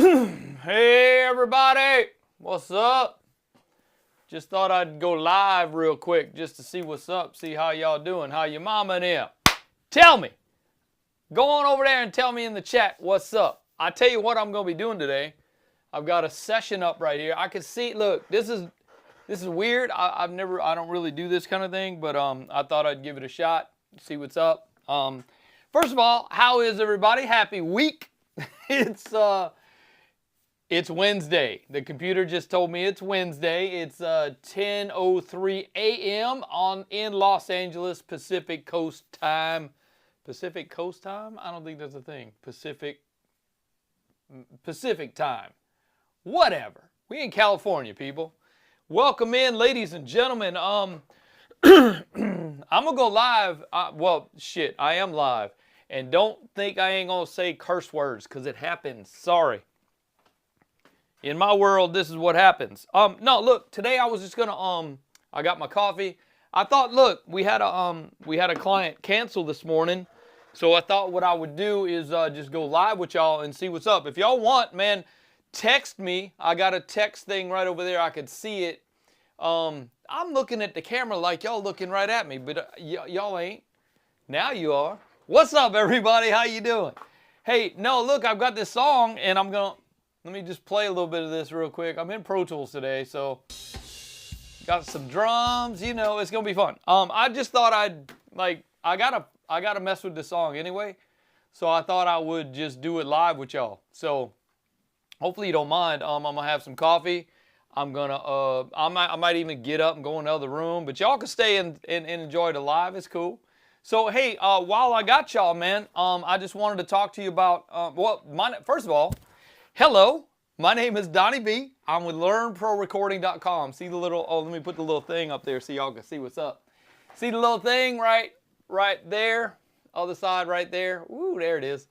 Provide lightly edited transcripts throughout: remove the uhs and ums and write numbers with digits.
Hey everybody, what's up? Just thought I'd go live real quick just to see what's up, see how y'all doing, how your mama and them. Tell me. Go on over there and tell me in the chat what's up. I tell you what I'm going to be doing today. I've got a session up right here. I can see, look, this is weird. I don't really do this kind of thing, but I thought I'd give it a shot, see what's up. First of all, how is everybody? Happy week. It's Wednesday. The computer just told me it's Wednesday. It's 10:03 a.m. in Los Angeles Pacific Coast time. Pacific Coast time? I don't think that's a thing. Pacific time. Whatever. We in California, people. Welcome in, ladies and gentlemen. I'm gonna go live. I am live. And don't think I ain't gonna say curse words, because it happens. Sorry. In my world, this is what happens. No, look, today I was just gonna I got my coffee. I thought, look, we had a client cancel this morning, so I thought what I would do is just go live with y'all and see what's up. If y'all want, man, text me. I got a text thing right over there. I could see it. I'm looking at the camera like y'all looking right at me, but y'all ain't. Now you are. What's up, everybody? How you doing? Hey, no, look, I've got this song, and let me just play a little bit of this real quick. I'm in Pro Tools today, so got some drums. You know, it's gonna be fun. I just thought I gotta mess with the song anyway, so I thought I would just do it live with y'all. So hopefully you don't mind. I'm gonna have some coffee. I'm gonna I might even get up and go in the other room, but y'all can stay and enjoy the live. It's cool. So hey, while I got y'all, man, I just wanted to talk to you about first of all. Hello, my name is Donnie B. I'm with LearnProRecording.com. See the little, let me put the little thing up there so y'all can see what's up. See the little thing right there? Other side right there. Ooh, there it is.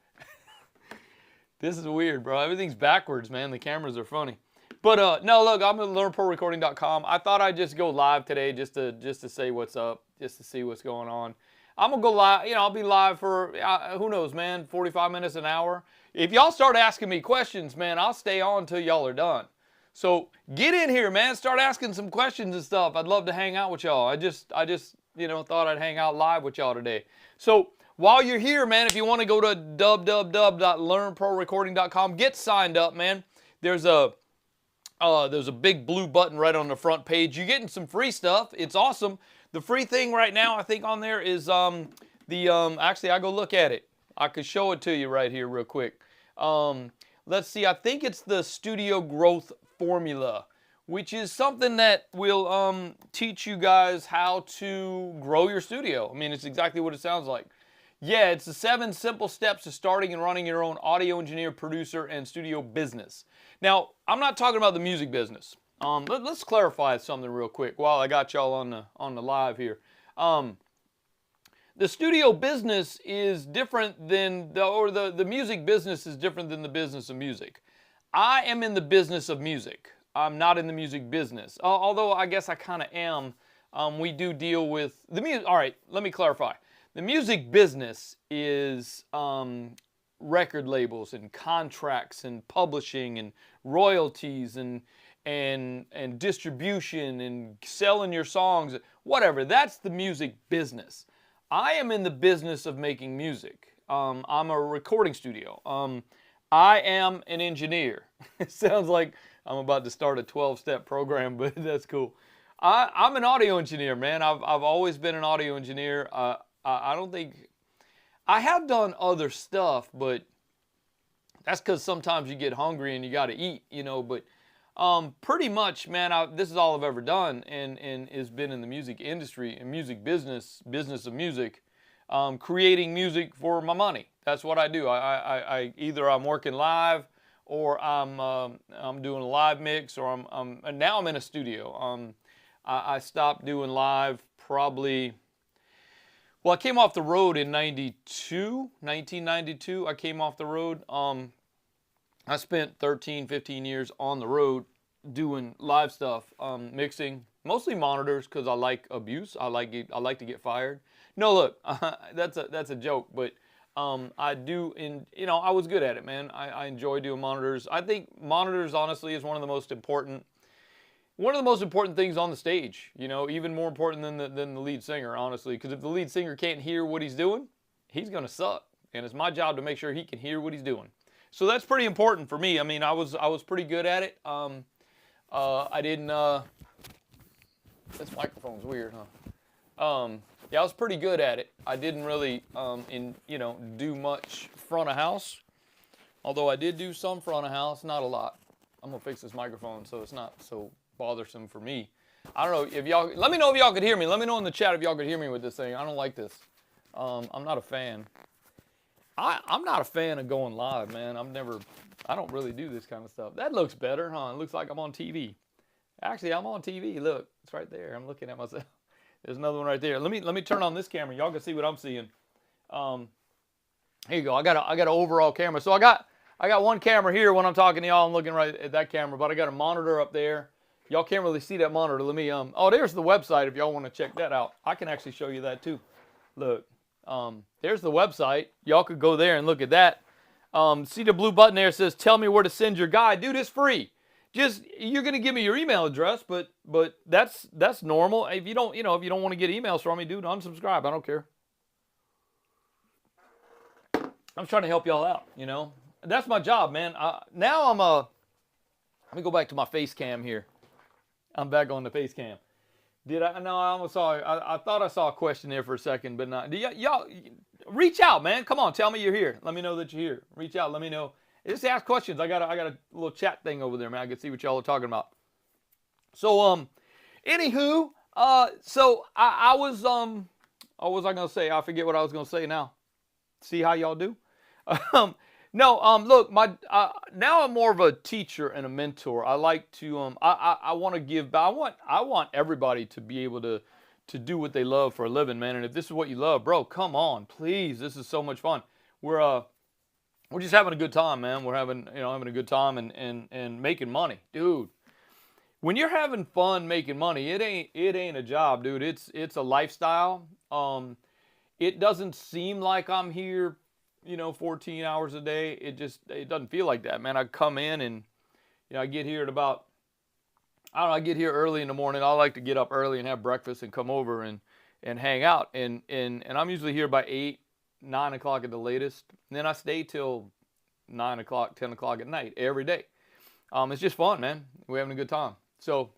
This is weird, bro. Everything's backwards, man. The cameras are funny. But no, look, I'm with LearnProRecording.com. I thought I'd just go live today just to say what's up, just to see what's going on. I'm going to go live, I'll be live for, who knows, man, 45 minutes, an hour. If y'all start asking me questions, man, I'll stay on until y'all are done. So get in here, man. Start asking some questions and stuff. I'd love to hang out with y'all. I just thought I'd hang out live with y'all today. So while you're here, man, if you want to go to www.learnprorecording.com, get signed up, man. There's a big blue button right on the front page. You're getting some free stuff. It's awesome. The free thing right now, I think on there is actually, I go look at it. I could show it to you right here real quick. Let's see, I think it's the Studio Growth Formula, which is something that will teach you guys how to grow your studio. I mean, it's exactly what it sounds like. Yeah, it's the 7 simple steps to starting and running your own audio engineer, producer, and studio business. Now, I'm not talking about the music business. Let's clarify something real quick while I got y'all on the live here. The studio business is different than the music business is different than the business of music. I am in the business of music. I'm not in the music business. Although I guess I kind of am. We do deal with the music. All right, let me clarify. The music business is record labels and contracts and publishing and royalties and distribution and selling your songs, whatever. That's the music business. I am in the business of making music. I'm a recording studio. I am an engineer. It sounds like I'm about to start a 12-step program, but that's cool. I'm an audio engineer, man. I've always been an audio engineer. I don't think I have done other stuff, but that's because sometimes you get hungry and you got to eat, But pretty much, man, this is all I've ever done, and has been in the music industry and music business of music, creating music for my money. That's what I do. I either I'm working live, or I'm doing a live mix, or and now I'm in a studio. I stopped doing live probably. Well, I came off the road in 1992. I came off the road. I spent 13, 15 years on the road doing live stuff, mixing, mostly monitors because I like abuse. I like to get fired. No, look, that's a joke, but I do, I was good at it, man. I enjoy doing monitors. I think monitors, honestly, is one of the most important things on the stage. Even more important than the lead singer, honestly. Because if the lead singer can't hear what he's doing, he's gonna suck. And it's my job to make sure he can hear what he's doing. So that's pretty important for me. I mean, I was pretty good at it. I didn't. This microphone's weird, huh? Yeah, I was pretty good at it. I didn't really, do much front of house. Although I did do some front of house, not a lot. I'm gonna fix this microphone so it's not so bothersome for me. I don't know if y'all. Let me know if y'all could hear me. Let me know in the chat if y'all could hear me with this thing. I don't like this. I'm not a fan. I'm not a fan of going live, man. I don't really do this kind of stuff. That looks better, huh? It looks like I'm on TV. Actually, I'm on TV. Look, it's right there. I'm looking at myself. There's another one right there. Let me turn on this camera. Y'all can see what I'm seeing. Here you go. I got an overall camera. So I got one camera here when I'm talking to y'all. I'm looking right at that camera, but I got a monitor up there. Y'all can't really see that monitor. Let me oh, there's the website if y'all want to check that out. I can actually show you that too. Look. There's the website. Y'all could go there and look at that. See the blue button there, it says tell me where to send your guide. Dude, it's free. Just you're gonna give me your email address, but that's normal. If you don't want to get emails from me, dude, unsubscribe. I don't care. I'm trying to help y'all out, That's my job, man. Now let me go back to my face cam here. I'm back on the face cam. Did I? No, I almost saw. I thought I saw a question there for a second, but not. Y'all reach out, man. Come on, tell me you're here. Let me know that you're here. Reach out. Let me know. Just ask questions. I got a little chat thing over there, man. I can see what y'all are talking about. So, anywho, so I was what was I gonna say? I forget what I was gonna say now. See how y'all do. No, look, now I'm more of a teacher and a mentor. I like to, I want to give back. I want everybody to be able to do what they love for a living, man. And if this is what you love, bro, come on, please. This is so much fun. We're just having a good time, man. We're having a good time and making money, dude. When you're having fun making money, it ain't a job, dude. It's a lifestyle. It doesn't seem like I'm here 14 hours a day. It doesn't feel like that, man. I come in and, I get here at about, I get here early in the morning. I like to get up early and have breakfast and come over and hang out. And I'm usually here by 8, 9 o'clock at the latest. And then I stay till 9 o'clock, 10 o'clock at night every day. It's just fun, man. We're having a good time. So,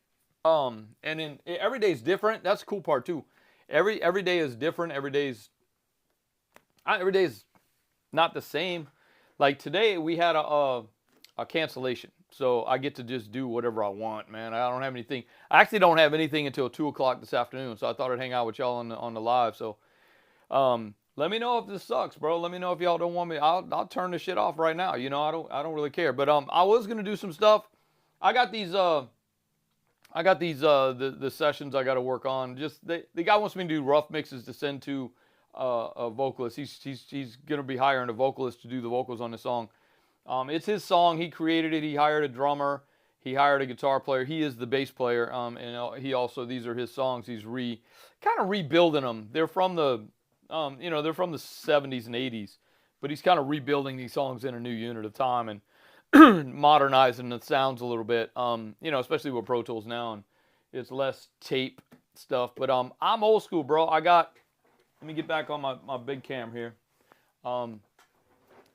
and then every day is different. That's the cool part too. Every day is different. Every day is not the same. Like today we had a cancellation, so I get to just do whatever I want, man. I don't have anything. I actually don't have anything until 2 o'clock this afternoon, so I thought I'd hang out with y'all on the live. So let me know if this sucks, bro. Let me know if y'all don't want me. I'll turn this shit off right now. I don't really care. But I was gonna do some stuff. I got these the sessions I got to work on. Just the guy wants me to do rough mixes to send to a vocalist. He's gonna be hiring a vocalist to do the vocals on the song. It's his song. He created it. He hired a drummer. He hired a guitar player. He is the bass player. And he also, these are his songs. He's kind of rebuilding them. They're from the they're from the 70s and 80s, but he's kind of rebuilding these songs in a new unit of time and modernizing the sounds a little bit. Especially with Pro Tools now, and it's less tape stuff. But I'm old school, bro. Let me get back on my big cam here.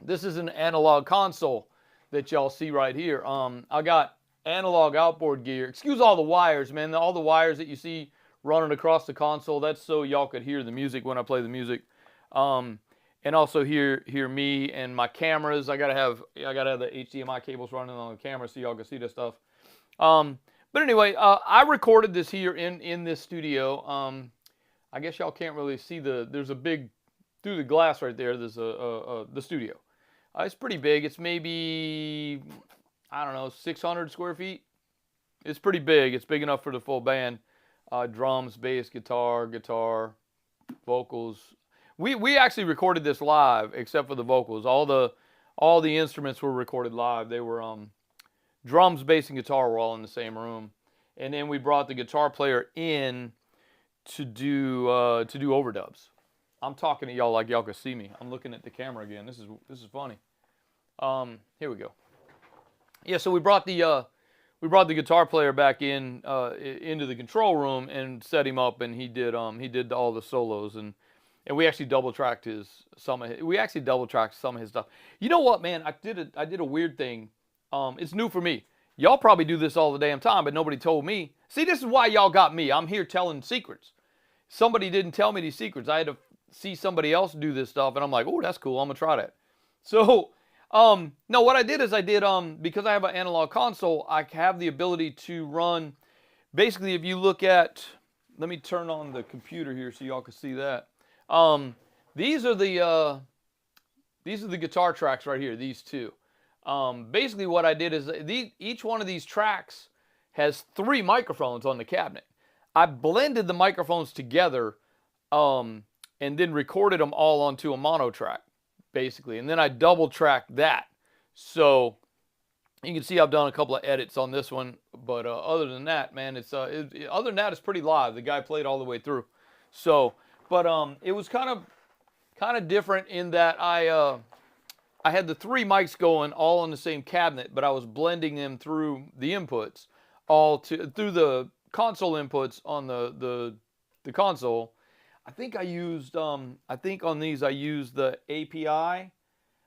This is an analog console that y'all see right here. I got analog outboard gear. Excuse all the wires, man. All the wires that you see running across the console. That's so y'all could hear the music when I play the music. And also hear me and my cameras. I gotta have the HDMI cables running on the camera so y'all can see this stuff. But anyway, I recorded this here in this studio. I guess y'all can't really see there's a big, through the glass right there, there's the studio. It's pretty big. It's maybe, I don't know, 600 square feet. It's pretty big. It's big enough for the full band. Drums, bass, guitar, vocals. We actually recorded this live, except for the vocals. All the instruments were recorded live. They were drums, bass, and guitar were all in the same room. And then we brought the guitar player in to do overdubs. I'm talking to y'all like y'all can see me. I'm looking at the camera again. This is funny. Here we go. Yeah, so we brought the guitar player back into the control room and set him up, and he did all the solos, and we actually double tracked some of his stuff. You know what, man? I did a weird thing. It's new for me. Y'all probably do this all the damn time, but nobody told me. See, this is why y'all got me. I'm here telling secrets. Somebody didn't tell me these secrets. I had to see somebody else do this stuff, and I'm like, oh, that's cool. I'm gonna try that. So, no, what I did is because I have an analog console, I have the ability to run. Basically, if you look at, let me turn on the computer here so y'all can see that. These are the guitar tracks right here. These two. Basically, what I did is each one of these tracks has 3 microphones on the cabinet. I blended the microphones together, and then recorded them all onto a mono track, basically, and then I double tracked that. So you can see I've done a couple of edits on this one, but other than that, man, other than that, it's pretty live. The guy played all the way through. So, but it was kind of different in that I had the 3 mics going all on the same cabinet, but I was blending them through the inputs, through the console inputs on the console. I think on these I used the API.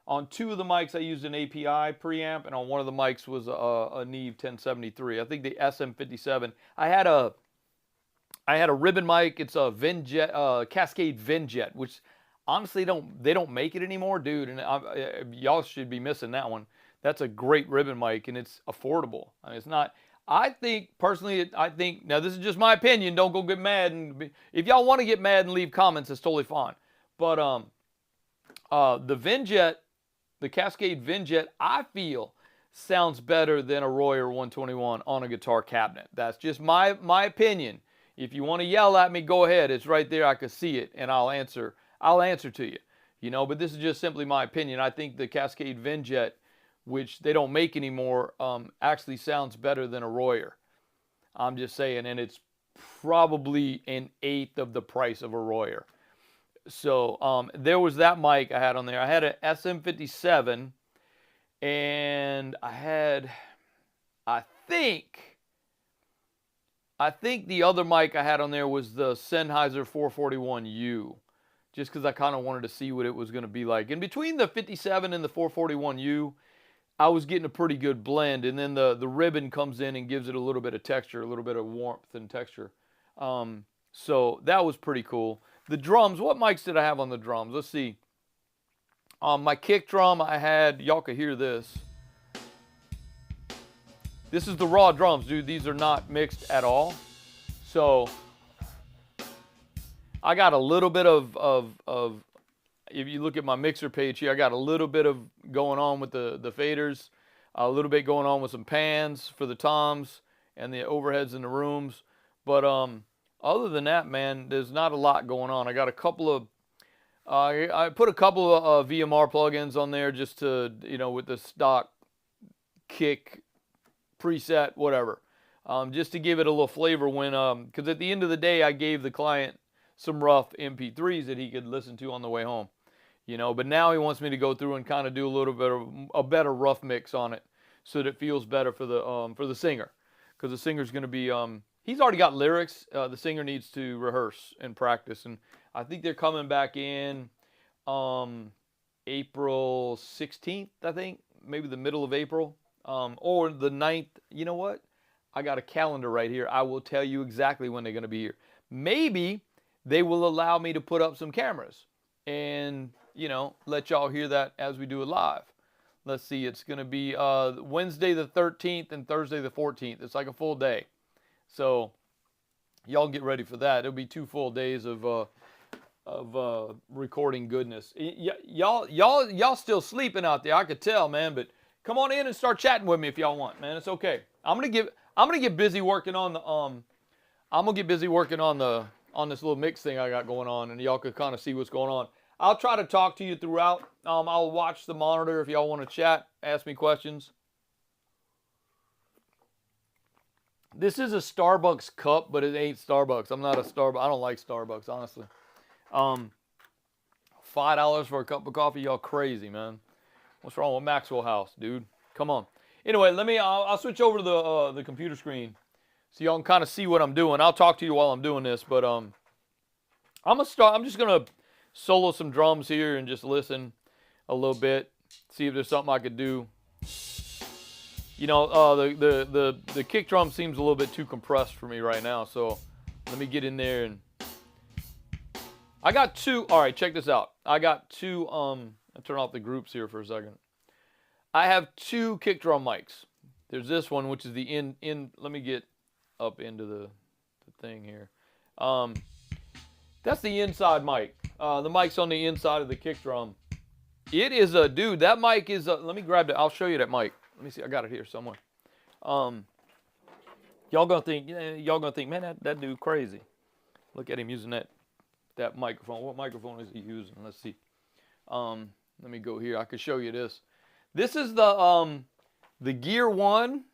On 2 of the mics I used an API preamp, and on one of the mics was a Neve 1073. I think the SM57. I had a ribbon mic. It's a Cascade Venjet, which honestly they don't make it anymore, dude. And y'all should be missing that one. That's a great ribbon mic, and it's affordable. I mean, it's not. I think personally, now this is just my opinion. Don't go get mad, and if y'all want to get mad and leave comments, it's totally fine. But the Venjet, the Cascade Venjet, I feel sounds better than a Royer 121 on a guitar cabinet. That's just my opinion. If you want to yell at me, go ahead. It's right there. I can see it, and I'll answer to you. You know, but this is just simply my opinion. I think the Cascade Venjet, which they don't make anymore, actually sounds better than a Royer. I'm just saying, and it's probably 1/8 of the price of a Royer. So there was that mic I had on there. I had an SM57, and I think the other mic I had on there was the Sennheiser 441U, just because I kind of wanted to see what it was going to be like. And between the 57 and the 441U, I was getting a pretty good blend, and then the ribbon comes in and gives it a little bit of texture, a little bit of warmth and texture. So that was pretty cool. The drums, what mics did I have on the drums? Let's see. My kick drum, I had, y'all could hear this. This is the raw drums, dude. These are not mixed at all. So I got a little bit of if you look at my mixer page here, I got a little bit of going on with the faders, a little bit going on with some pans for the toms and the overheads in the rooms. But other than that, man, there's not a lot going on. I got a couple of, I put a couple of VMR plugins on there just to, you know, with the stock kick preset, whatever, just to give it a little flavor when, because at the end of the day, I gave the client some rough MP3s that he could listen to on the way home. You know, but now he wants me to go through and kind of do a little bit of a better rough mix on it, so that it feels better for the singer, because the singer's going to be he's already got lyrics. The singer needs to rehearse and practice, and I think they're coming back in April 16th. I think maybe the middle of April, or the 9th. You know what? I got a calendar right here. I will tell you exactly when they're going to be here. Maybe they will allow me to put up some cameras and, you know, let y'all hear that as we do it live. Let's see, it's going to be Wednesday the 13th and Thursday the 14th. It's like a full day. So y'all get ready for that. It'll be 2 full days of recording goodness. Y'all still sleeping out there, I could tell, man, but come on in and start chatting with me if y'all want, man. It's okay. I'm going to get busy working on the on this little mix thing I got going on, and y'all can kind of see what's going on. I'll try to talk to you throughout. I'll watch the monitor if y'all want to chat, ask me questions. This is a Starbucks cup, but it ain't Starbucks. I'm not a Starbucks. I don't like Starbucks, honestly. $5 for a cup of coffee? Y'all crazy, man. What's wrong with Maxwell House, dude? Come on. Anyway, I'll switch over to the computer screen so y'all can kind of see what I'm doing. I'll talk to you while I'm doing this, but I'm just gonna solo some drums here and just listen a little bit, see if there's something I could do. You know, the kick drum seems a little bit too compressed for me right now, so let me get in there and I got two. All right, check this out. I got two. I'll turn off the groups here for a second. I have two kick drum mics. There's this one, which is the in. Let me get up into the thing here. That's the inside mic. The mic's on the inside of the kick drum. It is a dude. That mic is. Let me grab it. I'll show you that mic. Let me see. I got it here somewhere. Y'all gonna think, man, that dude crazy. Look at him using that microphone. What microphone is he using? Let's see. Let me go here. I could show you this. This is the Gear 1.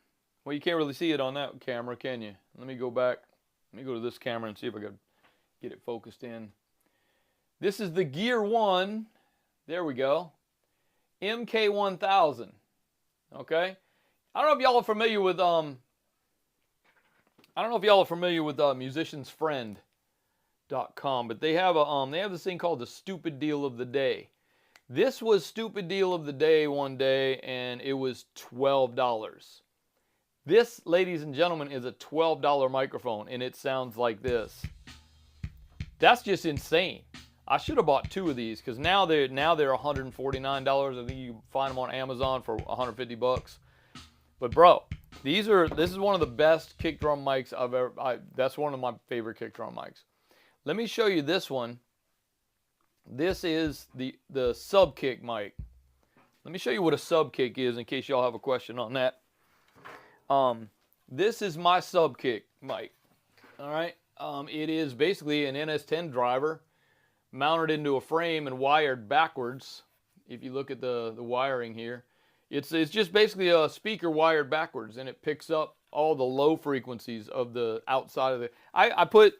Well, you can't really see it on that camera, can you? Let me go back. Let me go to this camera and see if I can get it focused in. This is the Gear 1. There we go. MK1000. Okay. I don't know if y'all are familiar with musiciansfriend.com, but they have this thing called the Stupid Deal of the Day. This was Stupid Deal of the Day one day, and it was $12. This, ladies and gentlemen, is a $12 microphone, and it sounds like this. That's just insane. I should have bought two of these because now they're $149. I think you can find them on Amazon for $150. But bro, this is one of the best kick drum mics I've ever. That's one of my favorite kick drum mics. Let me show you this one. This is the sub kick mic. Let me show you what a sub kick is in case y'all have a question on that. This is my sub kick mic. All right. It is basically an NS10 driver mounted into a frame and wired backwards. If you look at the wiring here, it's just basically a speaker wired backwards, and it picks up all the low frequencies of the outside of the. I put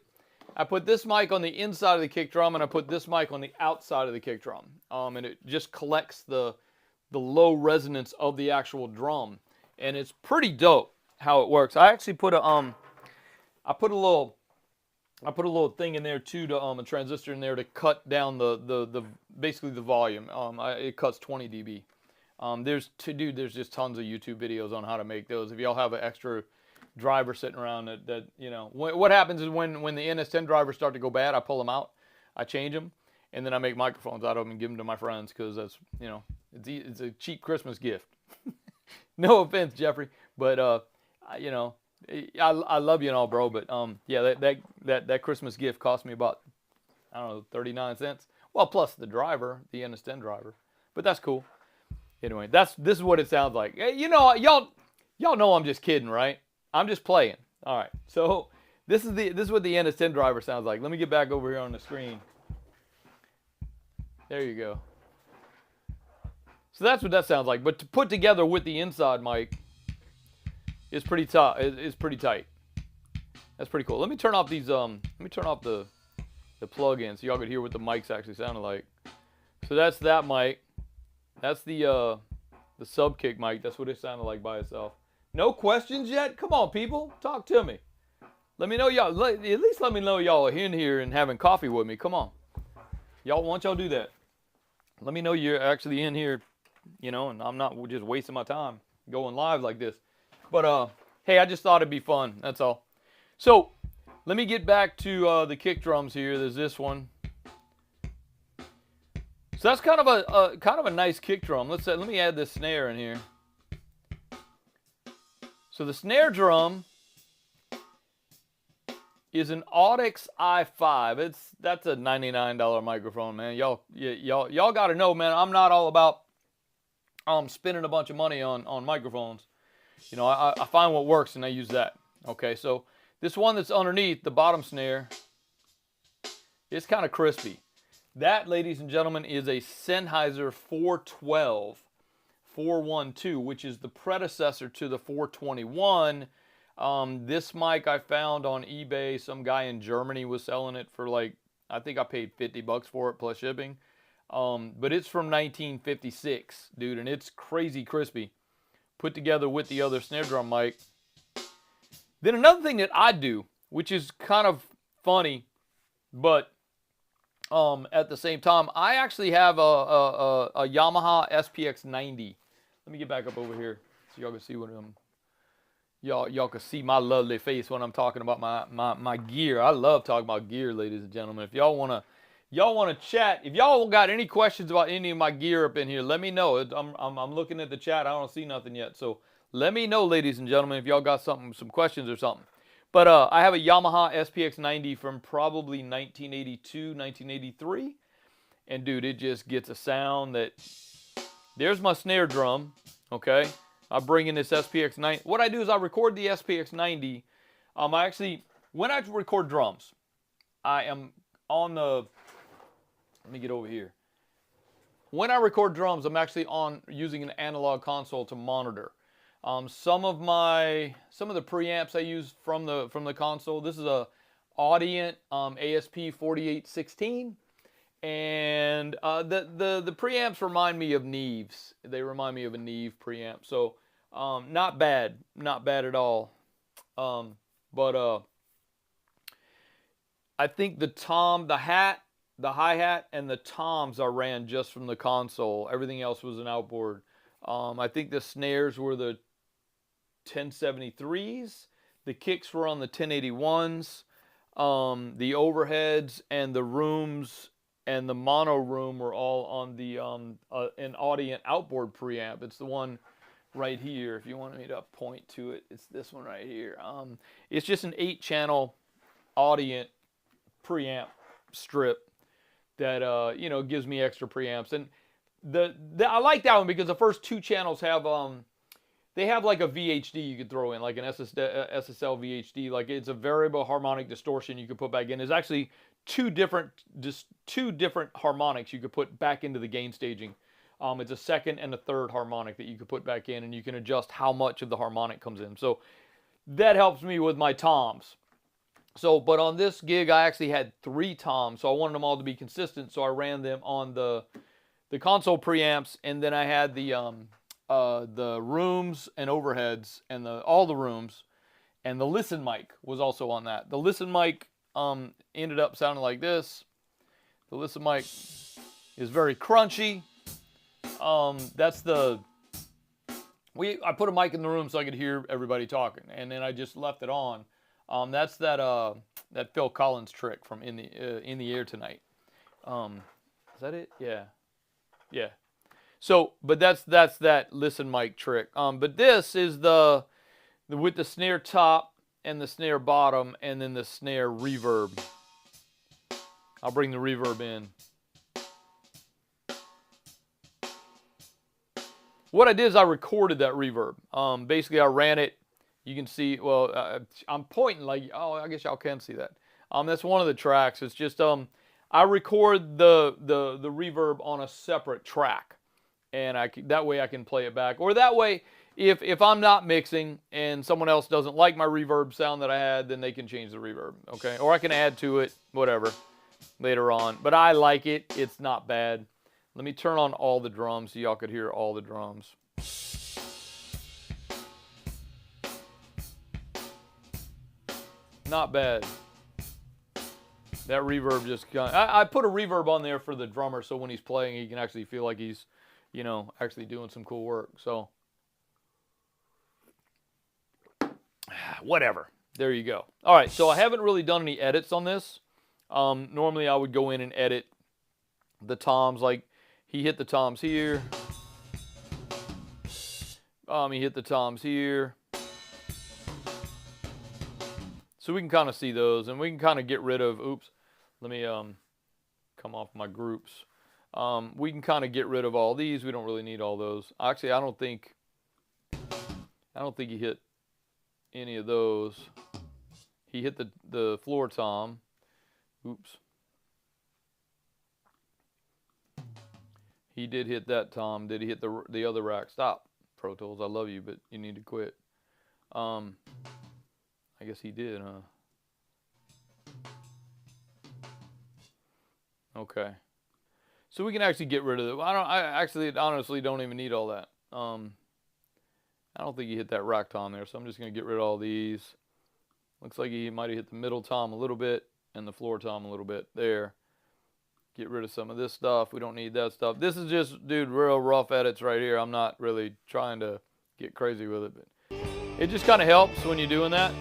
this mic on the inside of the kick drum, and I put this mic on the outside of the kick drum, and it just collects the low resonance of the actual drum, and it's pretty dope how it works. I actually put a little thing in there too, a transistor in there to cut down the basically the volume. It cuts 20 dB. There's just tons of YouTube videos on how to make those. If y'all have an extra driver sitting around that you know, what happens is when the NS10 drivers start to go bad, I pull them out, I change them, and then I make microphones out of them and give them to my friends because that's, you know, it's a cheap Christmas gift. No offense, Jeffrey, but you know, I love you and all, bro, but yeah, that Christmas gift cost me about, I don't know, 39 cents. Well, plus the driver, the NS10 driver, but that's cool. Anyway, this is what it sounds like. You know, y'all know I'm just kidding, right? I'm just playing. All right, so this is what the NS10 driver sounds like. Let me get back over here on the screen. There you go. So that's what that sounds like. But to put together with the inside mic is pretty tight. It's pretty tight. That's pretty cool. Let me turn off these. Let me turn off the plug-in so y'all could hear what the mics actually sounded like. So that's that mic. That's the sub kick mic. That's what it sounded like by itself. No questions yet? Come on, people, talk to me. Let me know y'all. At least let me know y'all are in here and having coffee with me. Come on, y'all. Why don't y'all do that? Let me know you're actually in here, you know, and I'm not just wasting my time going live like this. But hey, I just thought it'd be fun. That's all. So let me get back to the kick drums here. There's this one. So that's kind of a nice kick drum. Let me add this snare in here. So the snare drum is an Audix i5. That's a $99 microphone, man. Y'all got to know, man. I'm not all about spending a bunch of money on microphones. You know, I find what works and I use that. Okay, so this one that's underneath the bottom snare is kind of crispy. That, ladies and gentlemen, is a Sennheiser 412, which is the predecessor to the 421. This mic I found on eBay. Some guy in Germany was selling it for like, I think I paid $50 for it plus shipping. But it's from 1956, dude, and it's crazy crispy. Put together with the other snare drum mic. Then another thing that I do, which is kind of funny, but at the same time, I actually have a Yamaha SPX 90. Let me get back up over here so y'all can see what y'all can see my lovely face when I'm talking about my gear. I love talking about gear, ladies and gentlemen. If y'all wanna chat, if y'all got any questions about any of my gear up in here, let me know. I'm looking at the chat. I don't see nothing yet, so let me know, ladies and gentlemen, if y'all got some questions or something. But I have a Yamaha SPX 90 from probably 1982, 1983. And dude, it just gets a sound that... There's my snare drum, okay? I bring in this SPX 90. What I do is I record the SPX 90. I actually, when I record drums, I am on the... Let me get over here. When I record drums, I'm actually using an analog console to monitor. Some of the preamps I use from the console. This is a Audient ASP 4816, and the preamps remind me of Neves. They remind me of a Neve preamp. So not bad at all. But I think the hi-hat, and the toms I ran just from the console. Everything else was an outboard. I think the snares were the 1073s. The kicks were on the 1081s. The overheads and the rooms and the mono room were all on the an Audient outboard preamp. It's the one right here. If you want me to point to it, it's this one right here. It's just an 8-channel Audient preamp strip that gives me extra preamps. And I like that one because the first 2 channels have they have like a VHD you could throw in, like an SSL VHD. Like it's a variable harmonic distortion you could put back in. There's actually two different harmonics you could put back into the gain staging. It's a second and a third harmonic that you could put back in, and you can adjust how much of the harmonic comes in. So that helps me with my toms. So, but on this gig, I actually had 3 toms, so I wanted them all to be consistent. So I ran them on the console preamps, and then I had the rooms and overheads and all the rooms, and the listen mic was also on that. The listen mic ended up sounding like this. The listen mic is very crunchy. I put a mic in the room so I could hear everybody talking, and then I just left it on. That's that Phil Collins trick from In the Air Tonight. Is that it? Yeah. So, but that's that listen mic trick. But this is with the snare top and the snare bottom, and then the snare reverb. I'll bring the reverb in. What I did is I recorded that reverb. Basically, I ran it. You can see, well, I'm pointing like, oh, I guess y'all can see that. That's one of the tracks. It's just, I record the reverb on a separate track. And that way I can play it back. Or that way, if I'm not mixing and someone else doesn't like my reverb sound that I had, then they can change the reverb, okay? Or I can add to it, whatever, later on. But I like it. It's not bad. Let me turn on all the drums so y'all could hear all the drums. Not bad. That reverb just I put a reverb on there for the drummer so when he's playing he can actually feel like he's, actually doing some cool work. So whatever. There you go. All right, so I haven't really done any edits on this. Normally I would go in and edit the toms, like he hit the toms here. He hit the toms here. So we can kind of see those, and we can kind of get rid of, oops, let me come off my groups. We can kind of get rid of all these. We don't really need all those. Actually, I don't think he hit any of those. He hit the floor tom. Oops. He did hit that tom. Did he hit the other rack? Stop, Pro Tools. I love you, but you need to quit. I guess he did, huh? Okay. So we can actually get rid of it. I actually honestly don't even need all that. I don't think he hit that rack tom there, so I'm just going to get rid of all these. Looks like he might have hit the middle tom a little bit and the floor tom a little bit there. Get rid of some of this stuff. We don't need that stuff. This is just, dude, real rough edits right here. I'm not really trying to get crazy with it, but it just kind of helps when you're doing that.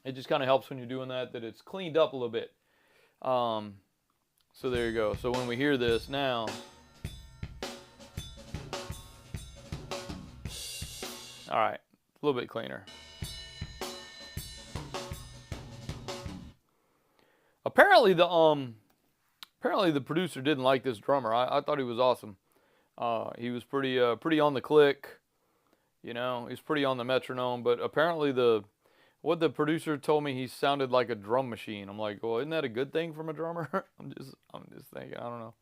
It just kind of helps when you're doing that it's cleaned up a little bit. So there you go. So when we hear this now, all right, a little bit cleaner. Apparently the producer didn't like this drummer. I thought he was awesome. He was pretty on the click, you know. He's pretty on the metronome. But apparently what the producer told me, he sounded like a drum machine. I'm like, well, isn't that a good thing from a drummer? I'm just thinking, I don't know.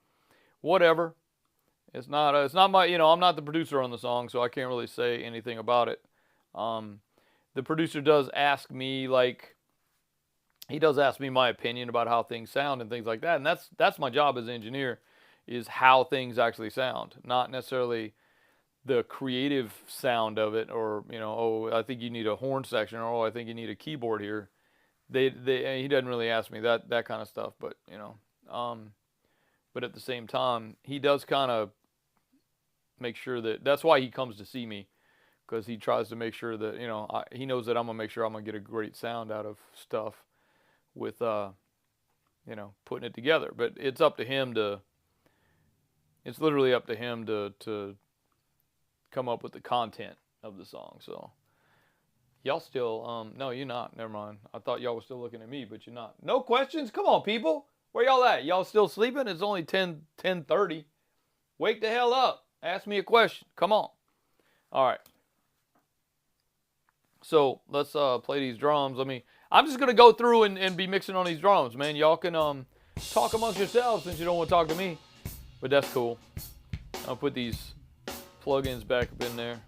Whatever. It's not my, you know, I'm not the producer on the song, so I can't really say anything about it. The producer does ask me, like, he does ask me my opinion about how things sound and things like that. And that's my job as an engineer, is how things actually sound, not necessarily the creative sound of it, or, you know, oh, I think you need a horn section, or oh, I think you need a keyboard here. He doesn't really ask me that kind of stuff, but, you know, but at the same time, he does kind of make sure that's why he comes to see me, because he tries to make sure that, you know, he knows that I'm gonna make sure I'm gonna get a great sound out of stuff with, you know, putting it together. But it's up to him it's literally up to him to come up with the content of the song. So y'all still, no, you're not, never mind. I thought y'all were still looking at me, but you're not. No questions? Come on, people. Where y'all at? Y'all still sleeping? It's only 10:30. Wake the hell up. Ask me a question. Come on. All right. So let's play these drums. I'm just going to go through and be mixing on these drums, man. Y'all can talk amongst yourselves since you don't want to talk to me. But that's cool. I'll put these plugins back up in there.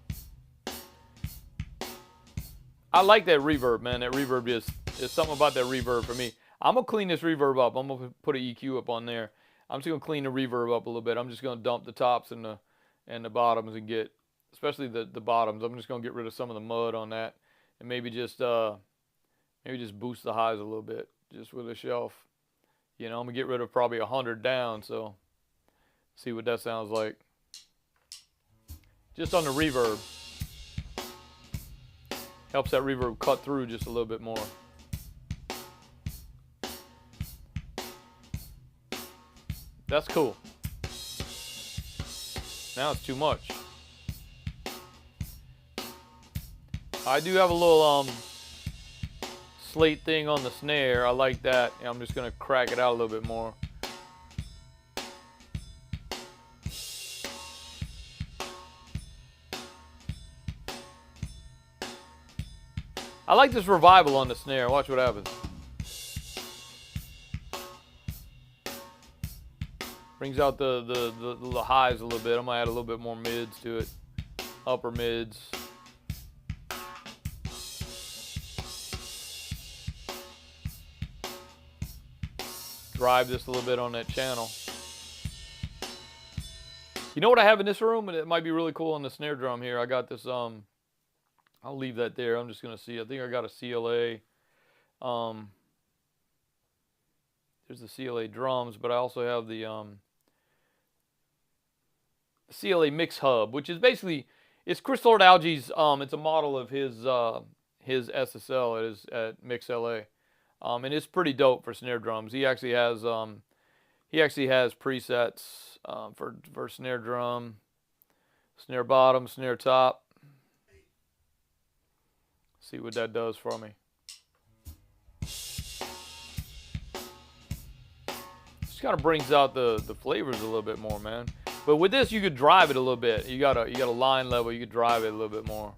I like that reverb, man. That reverb is something about that reverb for me. I'm going to clean this reverb up. I'm going to put an EQ up on there. I'm just going to clean the reverb up a little bit. I'm just going to dump the tops and the bottoms and get, especially the bottoms. I'm just going to get rid of some of the mud on that, and maybe just boost the highs a little bit just with a shelf. You know, I'm going to get rid of probably 100 down, so see what that sounds like. Just on the reverb. Helps that reverb cut through just a little bit more. That's cool. Now it's too much. I do have a little slate thing on the snare. I like that. I'm just gonna crack it out a little bit more. I like this revival on the snare. Watch what happens. Brings out the highs a little bit. I'm gonna add a little bit more mids to it. Upper mids. Drive this a little bit on that channel. You know what I have in this room? And it might be really cool on the snare drum here. I got this, I'll leave that there. I'm just gonna see. I think I got a CLA. There's the CLA drums, but I also have the CLA mix hub, which is basically, it's Chris Lord Alge's, it's a model of his SSL at Mix LA. And it's pretty dope for snare drums. He actually has presets for snare drum, snare bottom, snare top. See what that does for me. Just kind of brings out the flavors a little bit more, man. But with this, you could drive it a little bit. You got a line level. You could drive it a little bit more.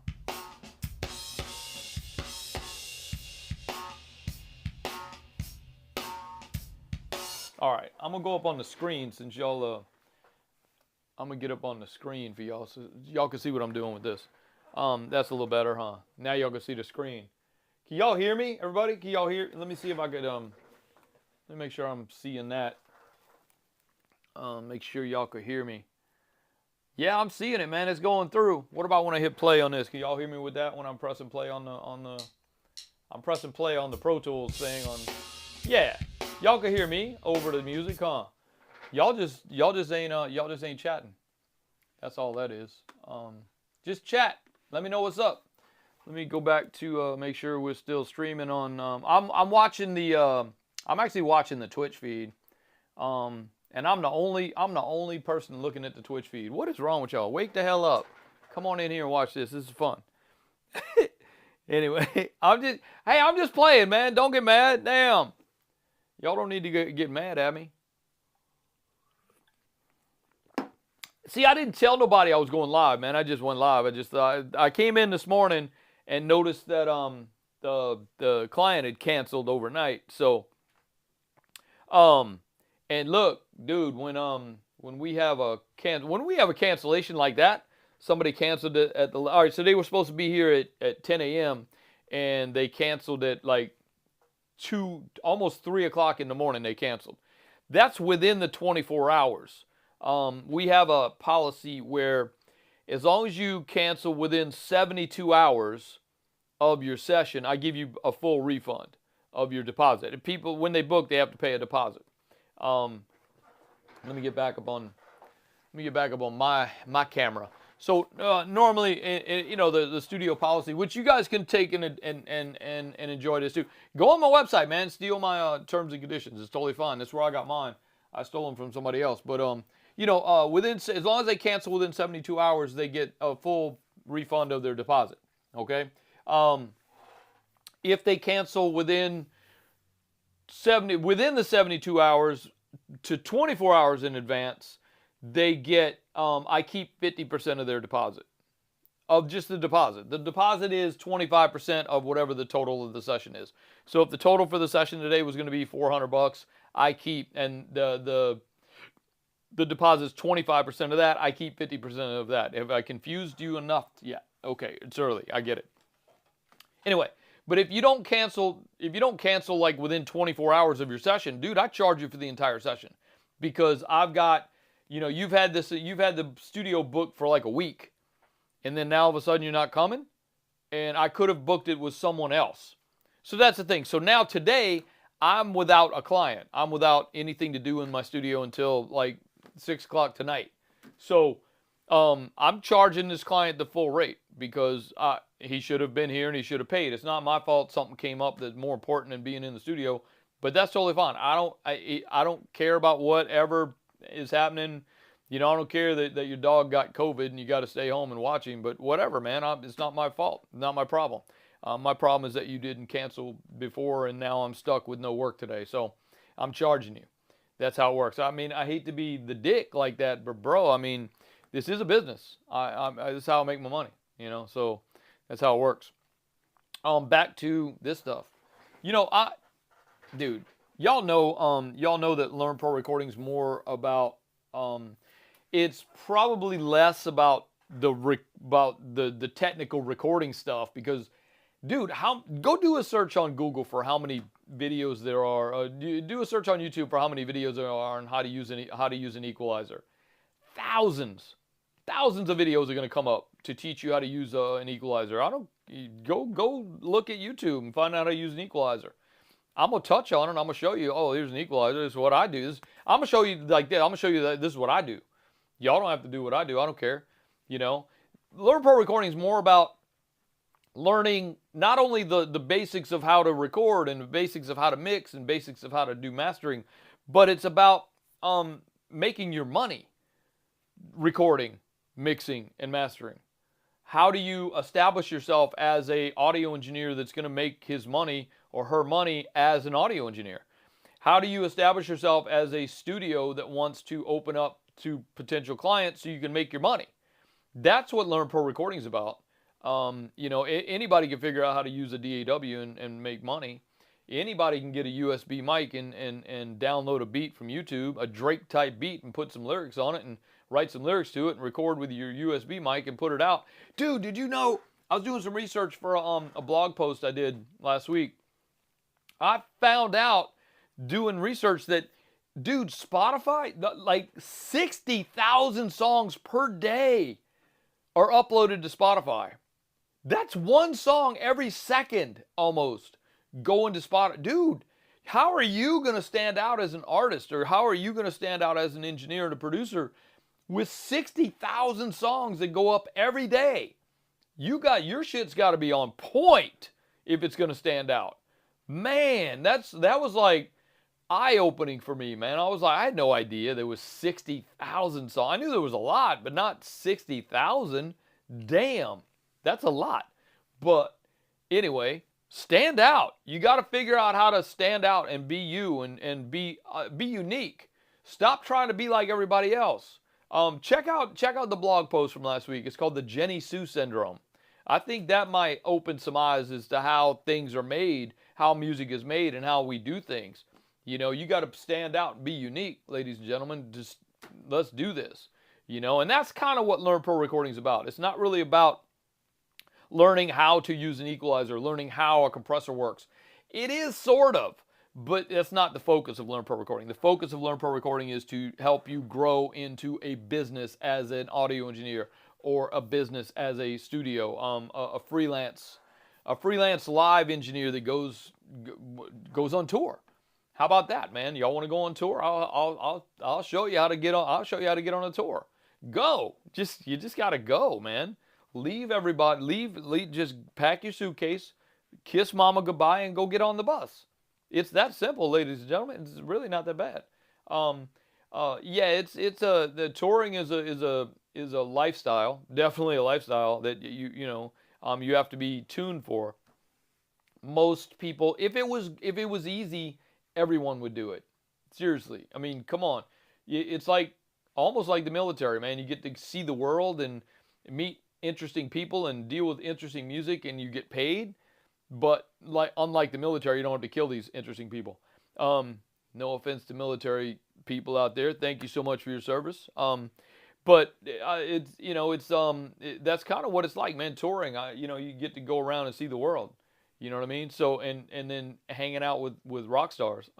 All right, I'm gonna go up on the screen since y'all. I'm gonna get up on the screen for y'all so y'all can see what I'm doing with this. That's a little better, huh? Now y'all can see the screen. Can y'all hear me, everybody? Can y'all hear? Let me see if I could. Let me make sure I'm seeing that. Make sure y'all could hear me. Yeah, I'm seeing it, man. It's going through. What about when I hit play on this? Can y'all hear me with that when I'm pressing play on the I'm pressing play on the Pro Tools thing on. Yeah, y'all can hear me over the music, huh? Y'all just ain't chatting. That's all that is. Just chat. Let me know what's up. Let me go back to make sure we're still streaming on. I'm watching the. I'm actually watching the Twitch feed. And I'm the only person looking at the Twitch feed. What is wrong with y'all? Wake the hell up. Come on in here and watch this. This is fun. Anyway, I'm just playing, man. Don't get mad. Damn. Y'all don't need to get mad at me. See, I didn't tell nobody I was going live, man. I just went live. I came in this morning and noticed that the client had canceled overnight. So and look, dude, when we have a cancellation like that, somebody canceled it at the. All right, so they were supposed to be here at 10 a.m. and they canceled at like almost 3 o'clock in the morning. They canceled. That's within the 24 hours. We have a policy where, as long as you cancel within 72 hours of your session, I give you a full refund of your deposit. And people, when they book, they have to pay a deposit. Let me get back up on my camera. So normally, the studio policy, which you guys can take and enjoy this too. Go on my website, man. Steal my terms and conditions. It's totally fine. That's where I got mine. I stole them from somebody else. But as long as they cancel within 72 hours, they get a full refund of their deposit. Okay. If they cancel within the 72 hours to 24 hours in advance, they get, I keep 50% of their deposit, of just the deposit. The deposit is 25% of whatever the total of the session is. So if the total for the session today was going to be $400, I keep, and the deposit's 25% of that, I keep 50% of that. Have I confused you enough? Yeah. Okay. It's early. I get it. Anyway. But if you don't cancel like within 24 hours of your session, dude, I charge you for the entire session, because I've got, you've had the studio booked for like a week, and then now all of a sudden you're not coming, and I could have booked it with someone else. So that's the thing. So now today I'm without a client. I'm without anything to do in my studio until like 6 o'clock tonight. So I'm charging this client the full rate because he should have been here and he should have paid. It's not my fault something came up that's more important than being in the studio, but that's totally fine. I don't care about whatever is happening. I don't care that your dog got COVID and you got to stay home and watch him, but whatever, man. It's not my fault. Not my problem. My problem is that you didn't cancel before and now I'm stuck with no work today. So I'm charging you. That's how it works. I mean, I hate to be the dick like that, but bro, I mean, this is a business. This is how I make my money, so that's how it works. Back to this stuff. Dude, y'all know that Learn Pro Recording is more about, it's probably less about the technical recording stuff, because, dude, go do a search on Google for how many videos there are. Do a search on YouTube for how many videos there are on how to use an equalizer. Thousands of videos are going to come up to teach you how to use an equalizer. Go look at YouTube and find out how to use an equalizer. I'm going to touch on it. I'm going to show you, oh, here's an equalizer. This is what I do. I'm going to show you like that. I'm going to show you that this is what I do. Y'all don't have to do what I do. I don't care. Learn Pro Recording is more about learning not only the basics of how to record and the basics of how to mix and basics of how to do mastering, but it's about making your money recording, mixing, and mastering. How do you establish yourself as an audio engineer that's going to make his money or her money as an audio engineer? How do you establish yourself as a studio that wants to open up to potential clients so you can make your money? That's what Learn Pro Recording is about. Anybody can figure out how to use a DAW and make money. Anybody can get a USB mic and download a beat from YouTube, a Drake type beat, and put some lyrics on it and write some lyrics to it and record with your USB mic and put it out. Dude, did you know, I was doing some research for a blog post I did last week. I found out doing research that Dude, Spotify, like 60,000 songs per day are uploaded to Spotify. That's one song every second almost going to Spotify. Dude, how are you going to stand out as an artist, or how are you going to stand out as an engineer and a producer with 60,000 songs that go up every day? Your shit's got to be on point if it's going to stand out. Man, that was like eye-opening for me, man. I had no idea there was 60,000 songs. I knew there was a lot, but not 60,000. Damn, that's a lot. But anyway, stand out. You got to figure out how to stand out and be you and be unique. Stop trying to be like everybody else. Check out the blog post from last week. It's called the Jenny Sue Syndrome. I think that might open some eyes as to how things are made, how music is made, and how we do things. You know, you got to stand out and be unique, ladies and gentlemen. Just let's do this. You know, and that's kind of what Learn Pro Recording is about. It's not really about learning how to use an equalizer, learning how a compressor works. It is sort of, but that's not the focus of Learn Pro Recording. The focus of Learn Pro Recording is to help you grow into a business as an audio engineer, or a business as a studio, a freelance live engineer that goes on tour. How about that, man? Y'all want to go on tour? I'll show you how to get on. I'll show you how to get on a tour. Go. You just gotta go, man. Leave everybody. Leave. Just pack your suitcase, kiss mama goodbye, and go get on the bus. It's that simple, ladies and gentlemen. It's really not that bad. Yeah, the touring is a lifestyle. Definitely a lifestyle that you have to be tuned for. Most people, if it was easy, everyone would do it. Seriously. I mean, come on. It's like almost like the military, man. You get to see the world and meet interesting people and deal with interesting music, and you get paid. But unlike the military, you don't have to kill these interesting people. No offense to military people out there. Thank you so much for your service. But that's kind of what it's like, man. Touring, you get to go around and see the world. You know what I mean? So, and then hanging out with rock stars.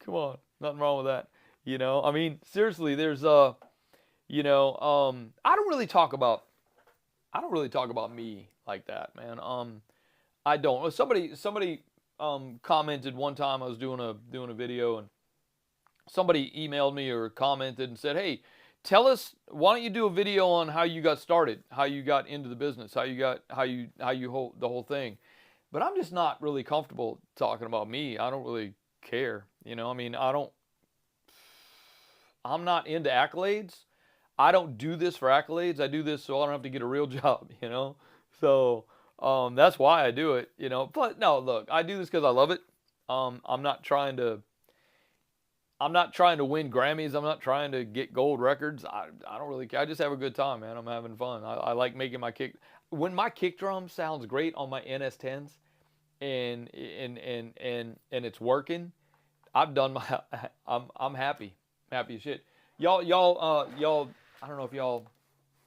Come on, nothing wrong with that. You know, I mean, seriously, there's I don't really talk about me like that, man. I don't. Somebody commented one time. I was doing a video, and somebody emailed me or commented and said, "Hey, tell us, why don't you do a video on how you got started, how you got into the business, how you hold the whole thing." But I'm just not really comfortable talking about me. I don't really care. You know, I mean, I'm not into accolades. I don't do this for accolades. I do this so I don't have to get a real job, you know? So that's why I do it, you know? But no, look, I do this because I love it. I'm not trying to win Grammys. I'm not trying to get gold records. I don't really care. I just have a good time, man. I'm having fun. I like making my kick. When my kick drum sounds great on my NS10s and it's working, I'm happy. Happy as shit. Y'all, I don't know if y'all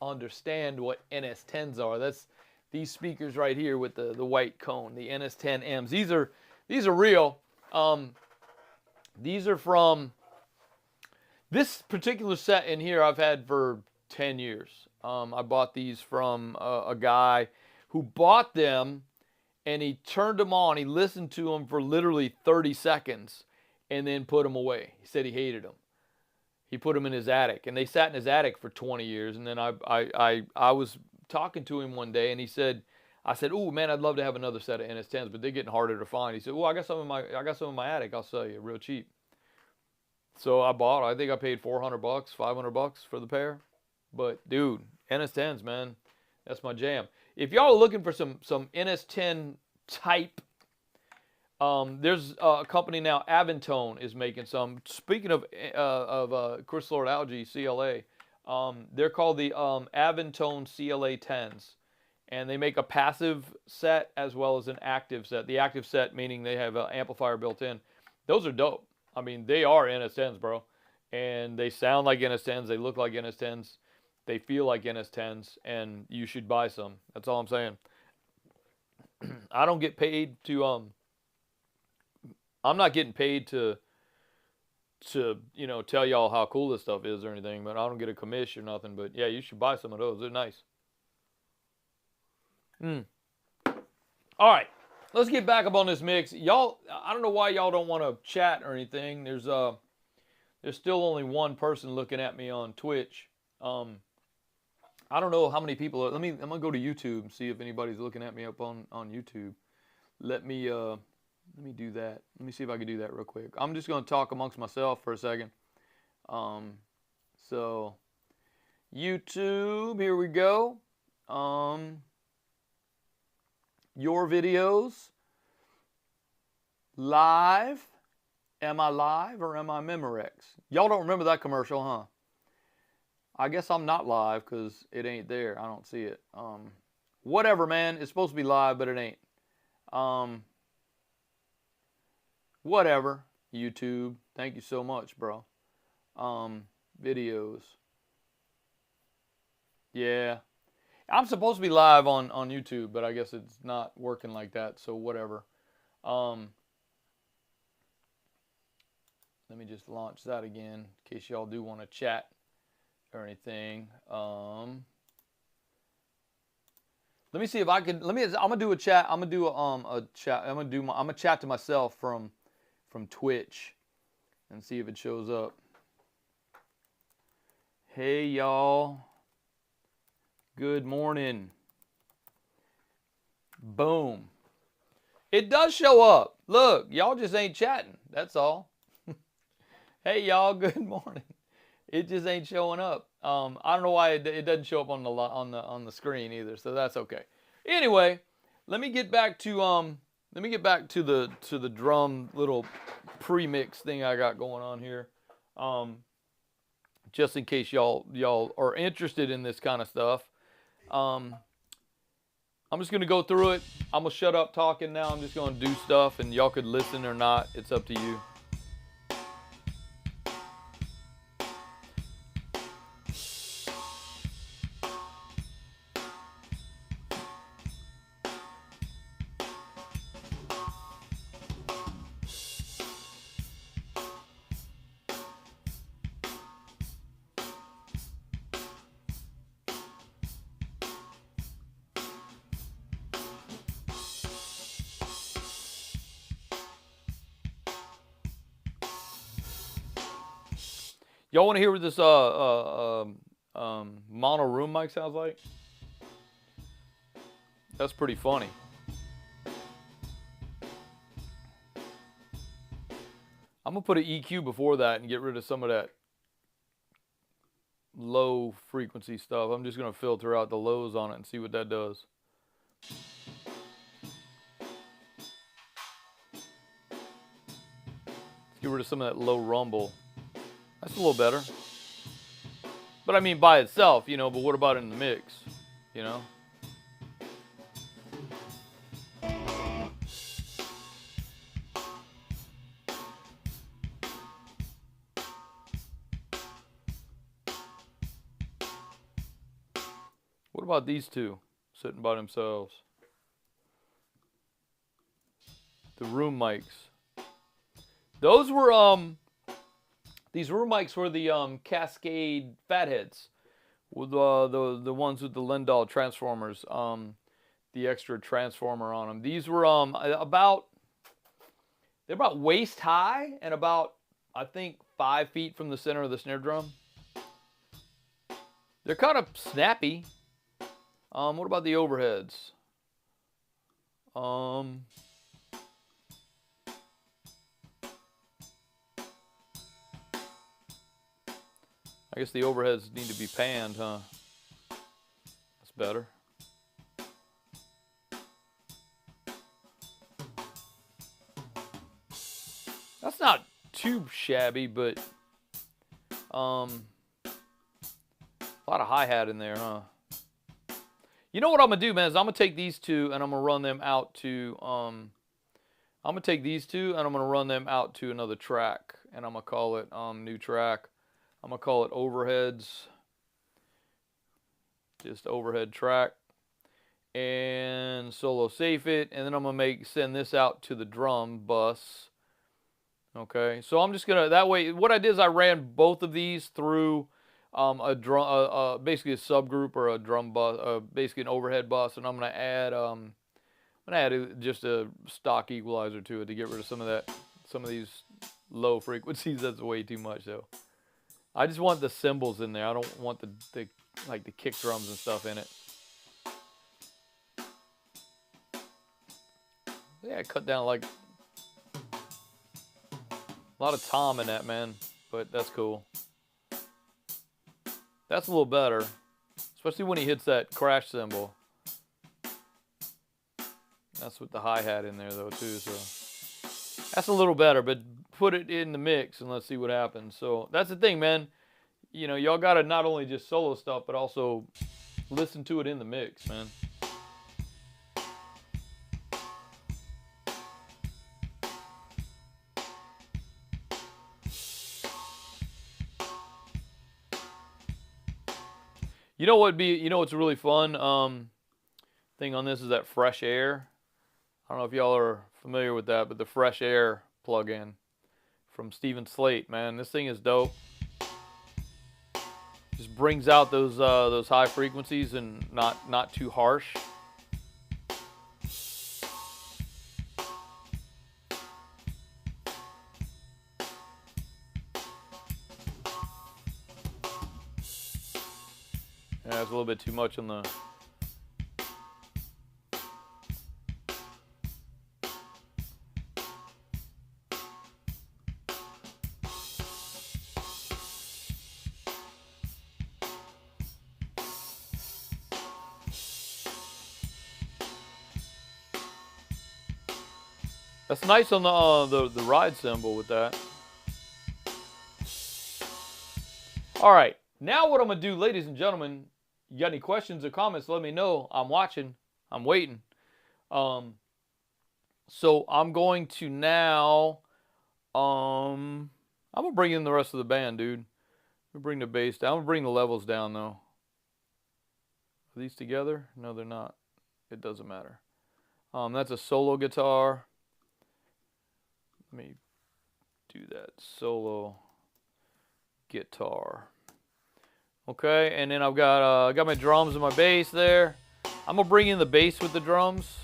understand what NS10s are. That's these speakers right here with the white cone, the NS10Ms. These are real. These are from this particular set in here I've had for 10 years. I bought these from a guy who bought them, and he turned them on. He listened to them for literally 30 seconds and then put them away. He said he hated them. He put them in his attic, and they sat in his attic for 20 years. And then I was talking to him one day, and he said, I said, "Ooh, man, I'd love to have another set of NS10s, but they're getting harder to find." He said, "Well, I got some in my attic. I'll sell you real cheap." So I bought. I think I paid $400, $500 for the pair. But dude, NS10s, man, that's my jam. If y'all are looking for some NS10 type, there's a company now, Aventone, is making some. Speaking of crystal Lord algae CLA, they're called the Aventone CLA 10s. And they make a passive set as well as an active set. The active set meaning they have an amplifier built in. Those are dope. I mean, they are NS10s, bro. And they sound like NS10s. They look like NS10s. They feel like NS10s. And you should buy some. That's all I'm saying. I don't get paid to... I'm not getting paid to you know, tell y'all how cool this stuff is or anything, but I don't get a commission or nothing. But yeah, you should buy some of those. They're nice. All right, let's get back up on this mix. Y'all, I don't know why y'all don't want to chat or anything. There's still only one person looking at me on Twitch. I don't know how many people are. I'm gonna go to YouTube and see if anybody's looking at me up on YouTube. Let me do that. Let me see if I can do that real quick. I'm just gonna talk amongst myself for a second. So YouTube, here we go. Your videos live. Am I live or am I Memorex? Y'all don't remember that commercial, huh? I guess I'm not live because it ain't there. I don't see it. Whatever, man. It's supposed to be live, but it ain't. Whatever. YouTube. Thank you so much, bro. Videos. Yeah. I'm supposed to be live on YouTube, but I guess it's not working like that, so whatever. Let me just launch that again in case y'all do want to chat or anything. Let me see if I can. I'm gonna do a chat. I'm gonna do a chat. I'm gonna chat to myself from Twitch and see if it shows up. Hey y'all. Good morning. Boom. It does show up. Look, y'all just ain't chatting. That's all. Hey y'all, good morning. It just ain't showing up. I don't know why it doesn't show up on the screen either, so that's okay. Anyway, let me get back to the drum little pre-mix thing I got going on here. Just in case y'all are interested in this kind of stuff. I'm just gonna go through it. I'm gonna shut up talking now. I'm just gonna do stuff, and y'all could listen or not. It's up to you. Y'all want to hear what this mono room mic sounds like? That's pretty funny. I'm gonna put an EQ before that and get rid of some of that low frequency stuff. I'm just gonna filter out the lows on it and see what that does. Let's get rid of some of that low rumble. That's a little better. But I mean by itself, you know, but what about in the mix, you know? What about these two sitting by themselves? The room mics. Those were these room mics were the Cascade Fatheads, with the ones with the Lindahl transformers, the extra transformer on them. These were they're about waist high and about, I think, 5 feet from the center of the snare drum. They're kind of snappy. What about the overheads? I guess the overheads need to be panned, huh? That's better. That's not too shabby, but a lot of hi-hat in there, huh? You know what I'm gonna do, man, is I'm gonna take these two and I'm gonna run them out to I'm gonna take these two and I'm gonna run them out to another track, and I'm gonna call it new track. I'm gonna call it overheads, just overhead track, and solo safe it, and then I'm gonna send this out to the drum bus. Okay, so I'm just gonna, that way, what I did is I ran both of these through a drum, basically a subgroup or a drum bus, basically an overhead bus, and I'm gonna add just a stock equalizer to it to get rid of some of these low frequencies. That's way too much though. I just want the cymbals in there. I don't want the like the kick drums and stuff in it. Yeah, cut down like a lot of tom in that, man, but that's cool. That's a little better, especially when he hits that crash cymbal. That's with the hi-hat in there though too, so that's a little better, but put it in the mix and let's see what happens. So that's the thing, man. You know, y'all gotta not only just solo stuff, but also listen to it in the mix, man. You know what's a really fun thing on this is that Fresh Air. I don't know if y'all are familiar with that, but the Fresh Air plugin from Steven Slate, man, this thing is dope. Just brings out those high frequencies and not too harsh. Yeah, it's a little bit too much on the. That's nice on the ride cymbal with that. All right, now what I'm gonna do, ladies and gentlemen, you got any questions or comments? Let me know. I'm watching. I'm waiting. So I'm going to now. I'm gonna bring in the rest of the band, dude. I'm gonna bring the bass down. I'm gonna bring the levels down though. Are these together? No, they're not. It doesn't matter. That's a solo guitar. Let me do that solo guitar. Okay, and then I've got my drums and my bass there. I'm gonna bring in the bass with the drums.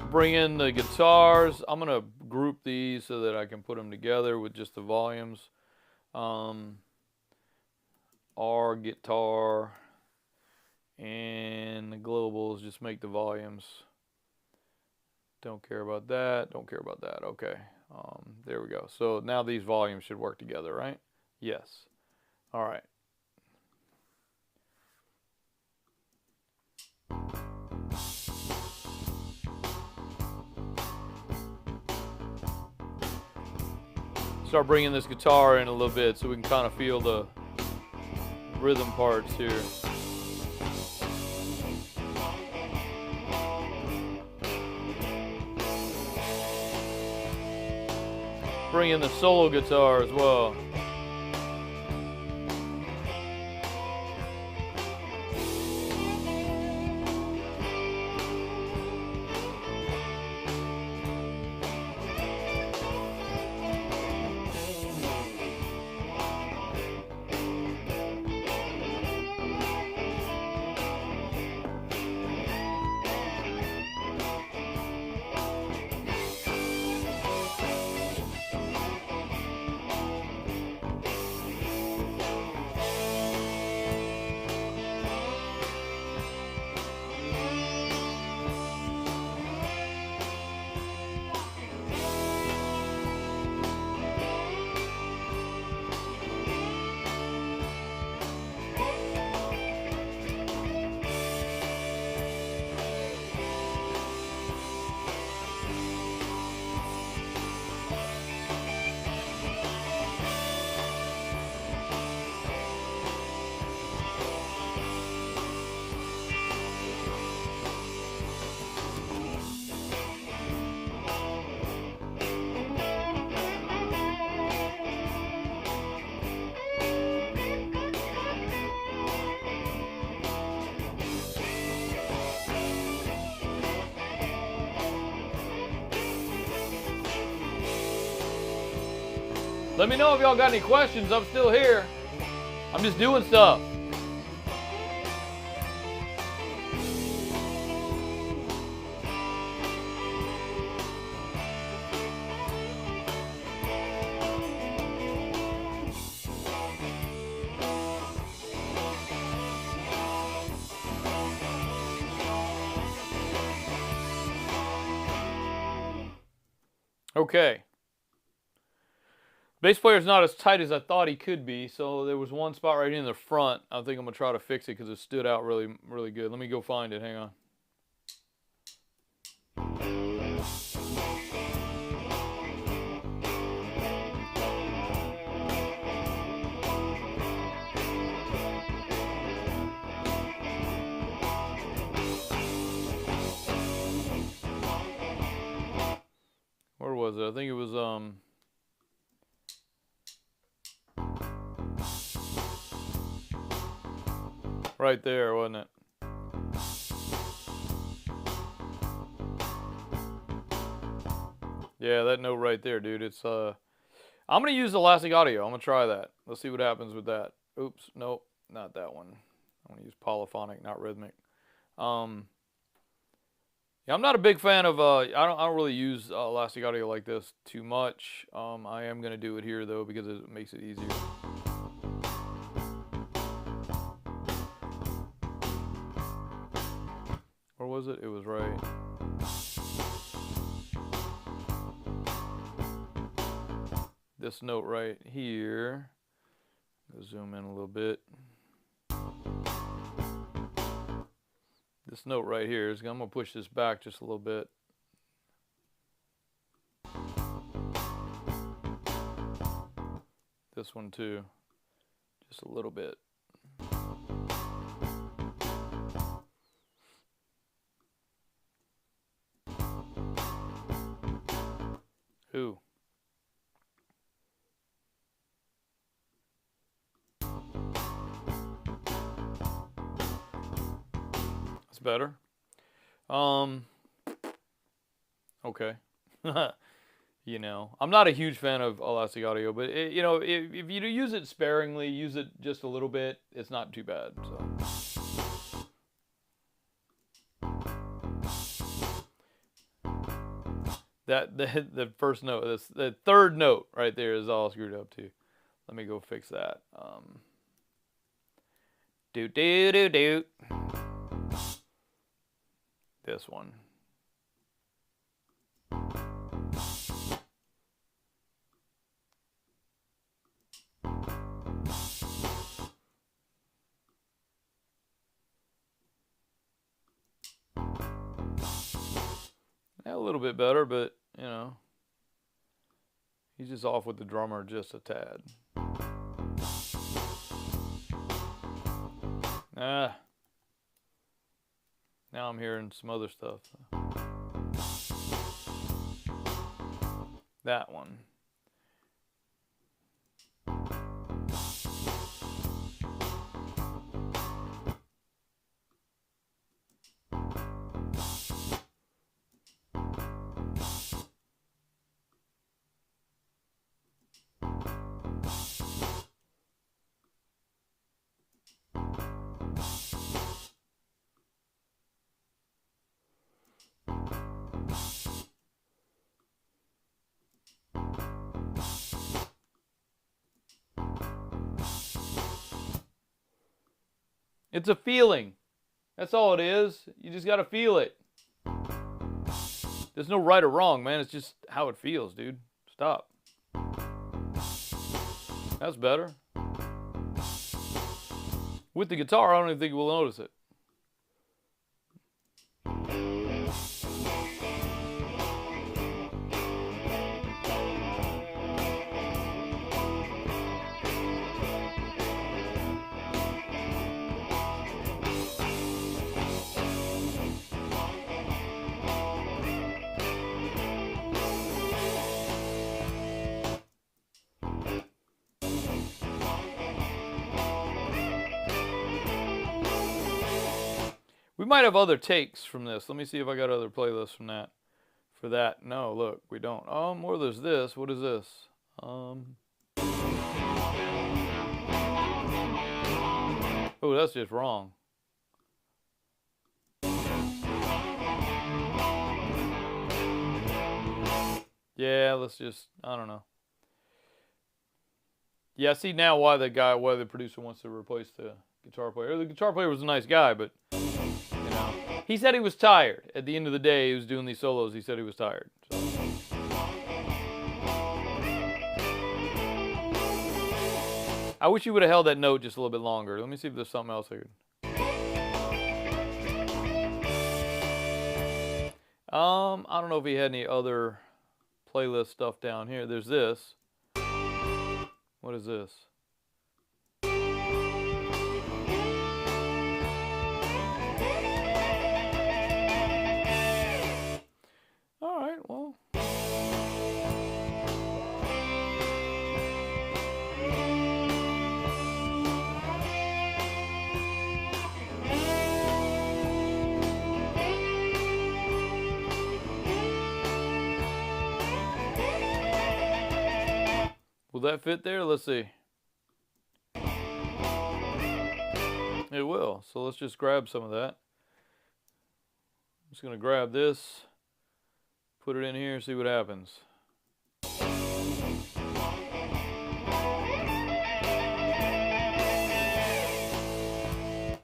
Bring in the guitars. I'm gonna group these so that I can put them together with just the volumes. R guitar and the globals, just make the volumes. Don't care about that, don't care about that. Okay, there we go. So now these volumes should work together, right? Yes. All right. Start bringing this guitar in a little bit so we can kind of feel the rhythm parts here. Bring in the solo guitar as well. Let me know if y'all got any questions. I'm still here. I'm just doing stuff. Okay. Bass player's not as tight as I thought he could be, so there was one spot right in the front. I think I'm going to try to fix it because it stood out really, really good. Let me go find it. Hang on. Where was it? I think it was, right there, wasn't it? Yeah, that note right there, dude. It's, I'm going to use elastic audio. I'm going to try that. Let's see what happens with that. Oops, nope, not that one. I want to use polyphonic, not rhythmic. Yeah, I'm not a big fan of, I don't really use elastic audio like this too much. I am going to do it here, though, because it makes it easier. Where was it? It was right. This note right here. Go zoom in a little bit. This note right here is, I'm going to push this back just a little bit. This one too. Just a little bit. Ooh. That's better. Okay. You know, I'm not a huge fan of elastic audio, but you know, if you use it sparingly, use it just a little bit, it's not too bad. So. The first note, the third note right there is all screwed up too. Let me go fix that. Do. This one. A little bit better, but you know, he's just off with the drummer just a tad. Now I'm hearing some other stuff. That one. It's a feeling. That's all it is. You just got to feel it. There's no right or wrong, man. It's just how it feels, dude. Stop. That's better. With the guitar, I don't even think we'll notice it. We might have other takes from this. Let me see if I got other playlists from that. For that, no, look, we don't. Or there's this. What is this? Oh, that's just wrong. Yeah, let's just, I don't know. Yeah, I see now why the producer wants to replace the guitar player. The guitar player was a nice guy, but, you know, he said he was tired. At the end of the day, he was doing these solos. He said he was tired. So. I wish he would have held that note just a little bit longer. Let me see if there's something else I could. I don't know if he had any other playlist stuff down here. There's this. What is this? All right, well. Will that fit there? Let's see. It will. So let's just grab some of that. I'm just going to grab this, put it in here, see what happens.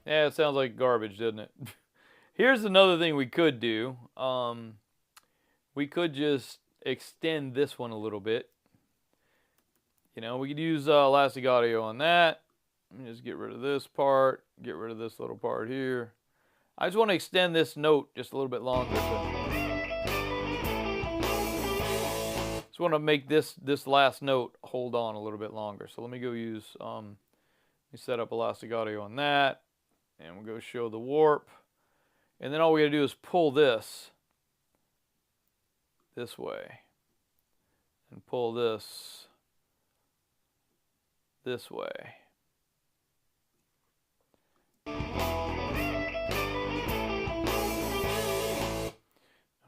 Yeah, it sounds like garbage, doesn't it? Here's another thing we could do. We could just extend this one a little bit. You know, we could use elastic audio on that. Let me just get rid of this part, get rid of this little part here. I just want to extend this note just a little bit longer. Just want to make this last note hold on a little bit longer. So let me go use, let me set up elastic audio on that. And we'll go show the warp. And then all we gotta do is pull this way. And pull this way.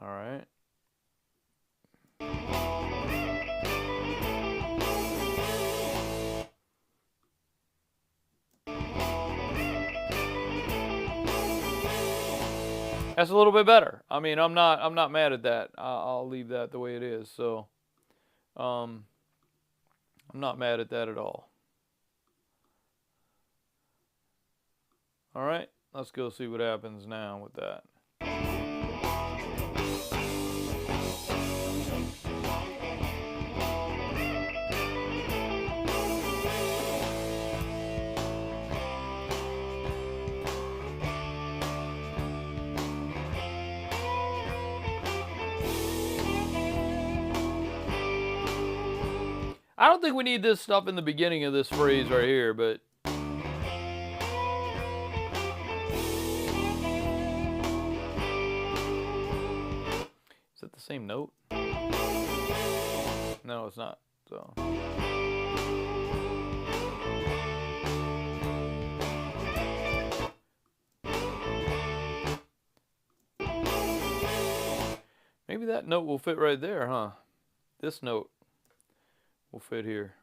All right. That's a little bit better. I mean, I'm not mad at that. I'll leave that the way it is. So, I'm not mad at that at all. All right, let's go see what happens now with that. I don't think we need this stuff in the beginning of this phrase right here, but is it the same note? No, it's not. So maybe that note will fit right there, huh? This note will fit here.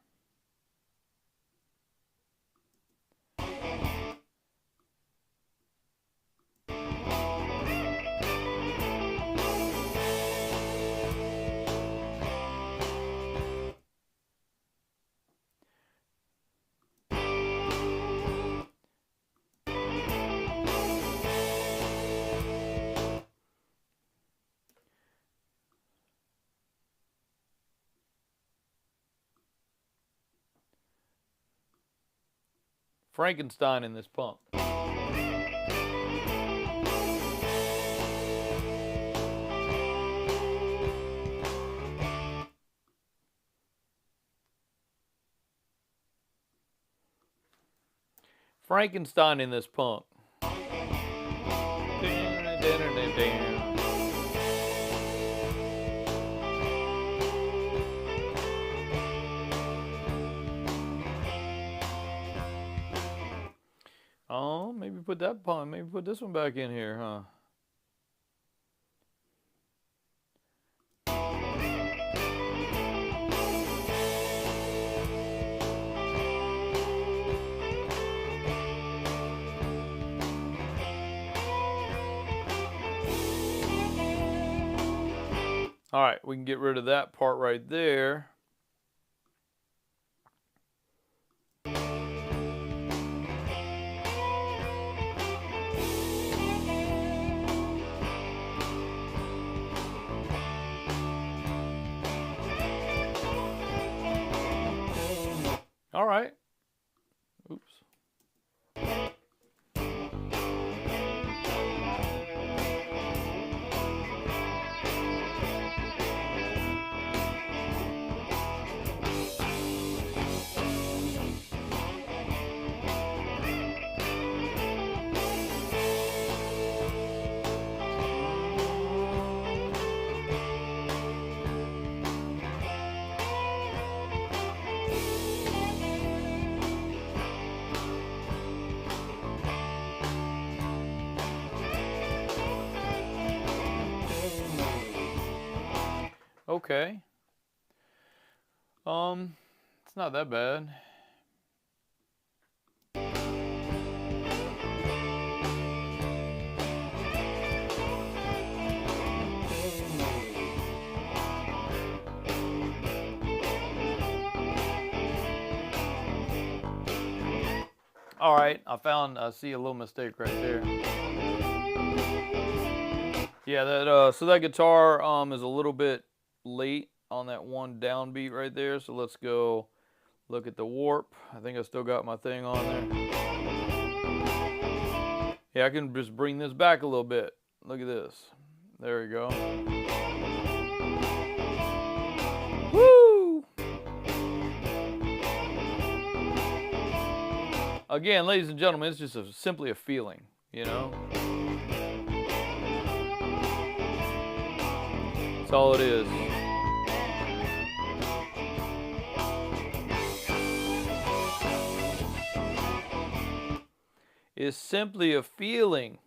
Frankenstein in this punk. Frankenstein in this punk. Oh, maybe put that punk, maybe put this one back in here, huh? All right, we can get rid of that part right there. All right. Oops. Okay. It's not that bad. All right, I see a little mistake right there. Yeah, so that guitar is a little bit late on that one downbeat right there. So let's go look at the warp. I think I still got my thing on there. Yeah, I can just bring this back a little bit. Look at this. There we go. Woo! Again, ladies and gentlemen, it's just simply a feeling, you know? That's all it is. It's simply a feeling.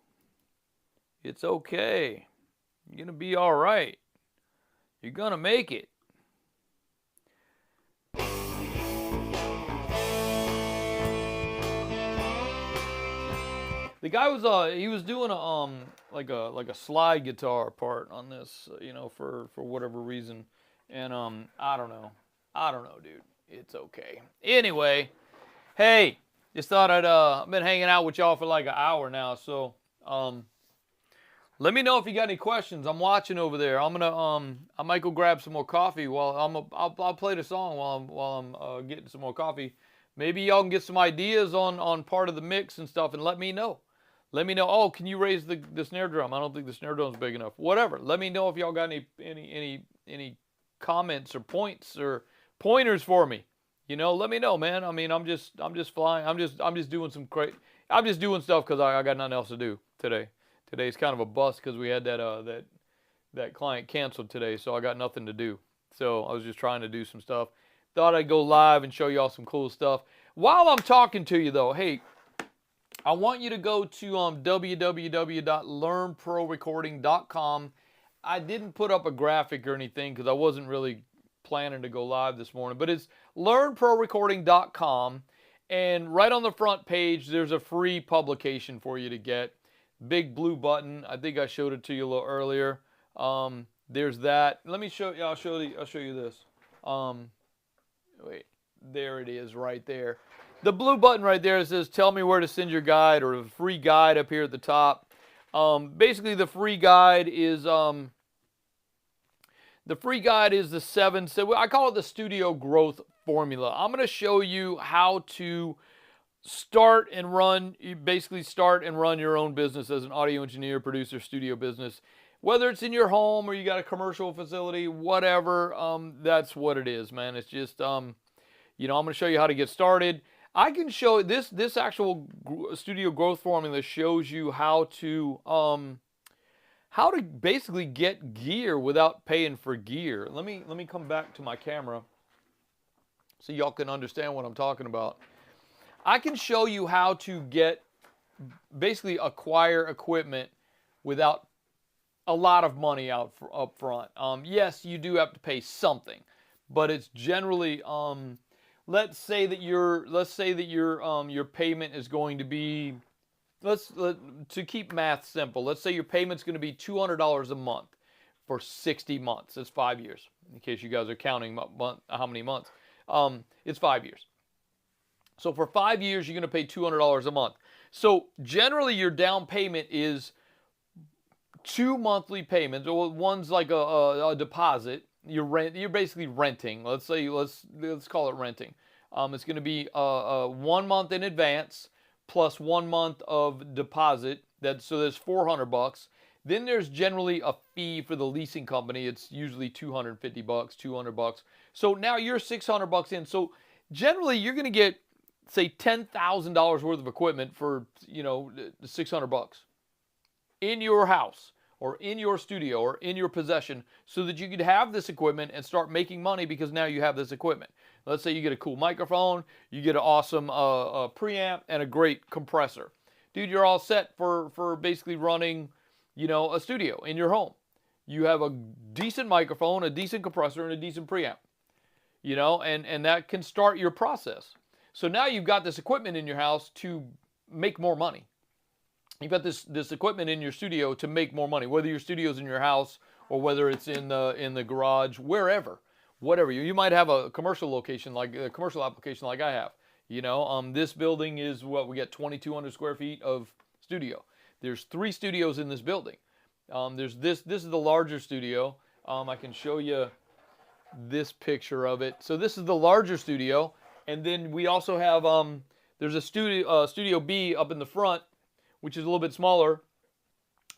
It's okay. You're going to be all right. You're going to make it. The guy was he was doing a like a slide guitar part on this, you know, for whatever reason. And I don't know, dude. It's okay. Anyway, hey, just thought I've been hanging out with y'all for like an hour now, so let me know if you got any questions. I'm watching over there. I'm gonna I might go grab some more coffee while I'll play the song while I'm getting some more coffee. Maybe y'all can get some ideas on part of the mix and stuff, and let me know. Let me know. Oh, can you raise the snare drum? I don't think the snare drum's big enough. Whatever. Let me know if y'all got any comments or points or pointers for me. You know, let me know, man. I mean, I'm just flying. I'm just doing some I'm just doing stuff because I got nothing else to do today. Today's kind of a bust because we had that client canceled today, so I got nothing to do. So I was just trying to do some stuff. Thought I'd go live and show y'all some cool stuff. While I'm talking to you, though, hey, I want you to go to www.learnprorecording.com. I didn't put up a graphic or anything because I wasn't really planning to go live this morning, but it's learnprorecording.com, and right on the front page there's a free publication for you to get. Big blue button. I think I showed it to you a little earlier. There's that. Let me show you. I'll show you this. Wait, there it is right there. The blue button right there says tell me where to send your guide, or a free guide up here at the top. Basically the free guide is the 7. So I call it the studio growth formula. I'm going to show you how to start and run your own business as an audio engineer, producer, studio business. Whether it's in your home or you got a commercial facility, whatever, that's what it is, man. It's just, you know, I'm going to show you how to get started. I can show this actual studio growth formula shows you how to basically get gear without paying for gear. Let me come back to my camera so y'all can understand what I'm talking about. I can show you how to basically acquire equipment without a lot of money up front. Yes, you do have to pay something, but it's generally let's say that your payment is going to be, to keep math simple, let's say your payment's going to be $200 a month for 60 months. It's 5 years, in case you guys are counting how many months. It's 5 years. So for 5 years, you're going to pay $200 a month. So generally, your down payment is 2 monthly payments. Or one's like a deposit. You're basically renting. Let's call it renting. It's going to be 1 month in advance plus 1 month of deposit. So there's $400. Then there's generally a fee for the leasing company. It's usually $250, $200. So now you're $600 in. So generally, you're going to get, say, $10,000 worth of equipment for, $600 in your house or in your studio or in your possession, so that you could have this equipment and start making money because now you have this equipment. Let's say you get a cool microphone, you get an awesome preamp, and a great compressor. Dude, you're all set for basically running, a studio in your home. You have a decent microphone, a decent compressor, and a decent preamp. And that can start your process. So now you've got this equipment in your house to make more money. You've got this equipment in your studio to make more money, whether your studio's in your house or whether it's in the garage, wherever, whatever. You might have a commercial location, like a commercial application like I have. This building is what we get 2,200 square feet of studio. There's 3 studios in this building. There's this is the larger studio. I can show you this picture of it. So this is the larger studio, and then we also have there's a studio B up in the front, which is a little bit smaller.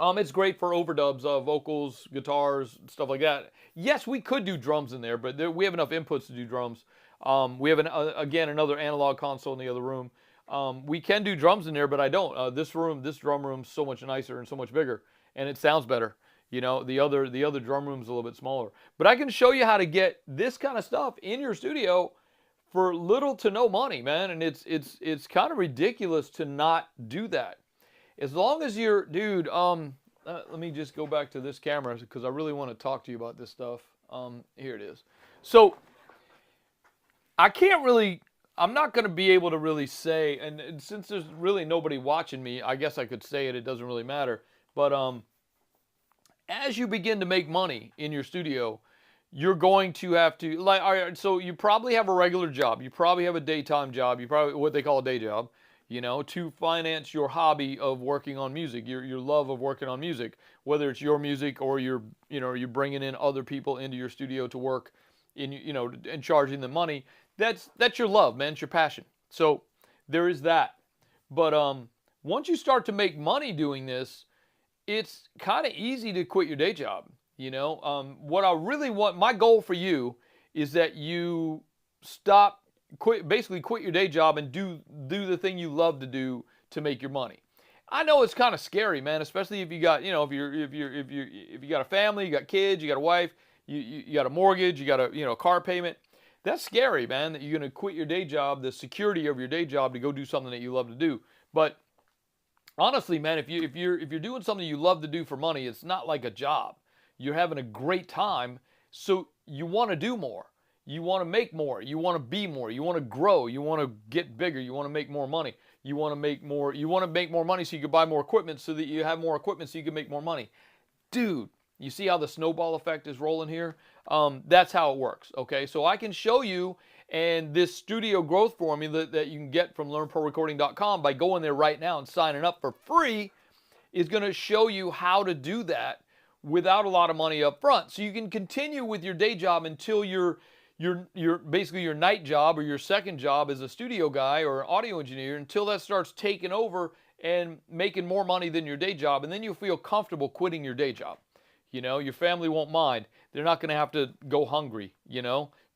It's great for overdubs, vocals, guitars, stuff like that. Yes, we could do drums in there, but we have enough inputs to do drums. We have again another analog console in the other room. We can do drums in there, but I don't. This drum room's so much nicer and so much bigger, and it sounds better. The other drum room's a little bit smaller. But I can show you how to get this kind of stuff in your studio for little to no money, man. And it's kind of ridiculous to not do that. As long as you're, dude, let me just go back to this camera because I really want to talk to you about this stuff. Here it is. So I'm not going to be able to really say, and since there's really nobody watching me, I guess I could say it. It doesn't really matter. But as you begin to make money in your studio, you're going to have to, all right, so you probably have a regular job. You probably have a daytime job. You probably, what they call a day job, to finance your hobby of working on music, your love of working on music, whether it's your music or you're bringing in other people into your studio to work in, and charging them money. That's your love, man. It's your passion. So there is that. But once you start to make money doing this, it's kind of easy to quit your day job. What I really want, my goal for you is that you basically quit your day job and do the thing you love to do to make your money. I know it's kind of scary, man, especially if you got, if you got a family, you got kids, you got a wife, you got a mortgage, you got a car payment. That's scary, man, that you're going to quit your day job, the security of your day job, to go do something that you love to do. But honestly, man, if you're doing something you love to do for money, it's not like a job. You're having a great time, so you want to do more. You want to make more. You want to be more. You want to grow. You want to get bigger. You want to make more money. You want to make more. You want to make more money so you can buy more equipment, so that you have more equipment so you can make more money. Dude, you see how the snowball effect is rolling here? That's how it works, okay? So I can show you, and this studio growth formula that you can get from learnprorecording.com by going there right now and signing up for free is going to show you how to do that without a lot of money up front. So you can continue with your day job until your basically your night job or your second job as a studio guy or an audio engineer, until that starts taking over and making more money than your day job. And then you'll feel comfortable quitting your day job. Your family won't mind. They're not going to have to go hungry,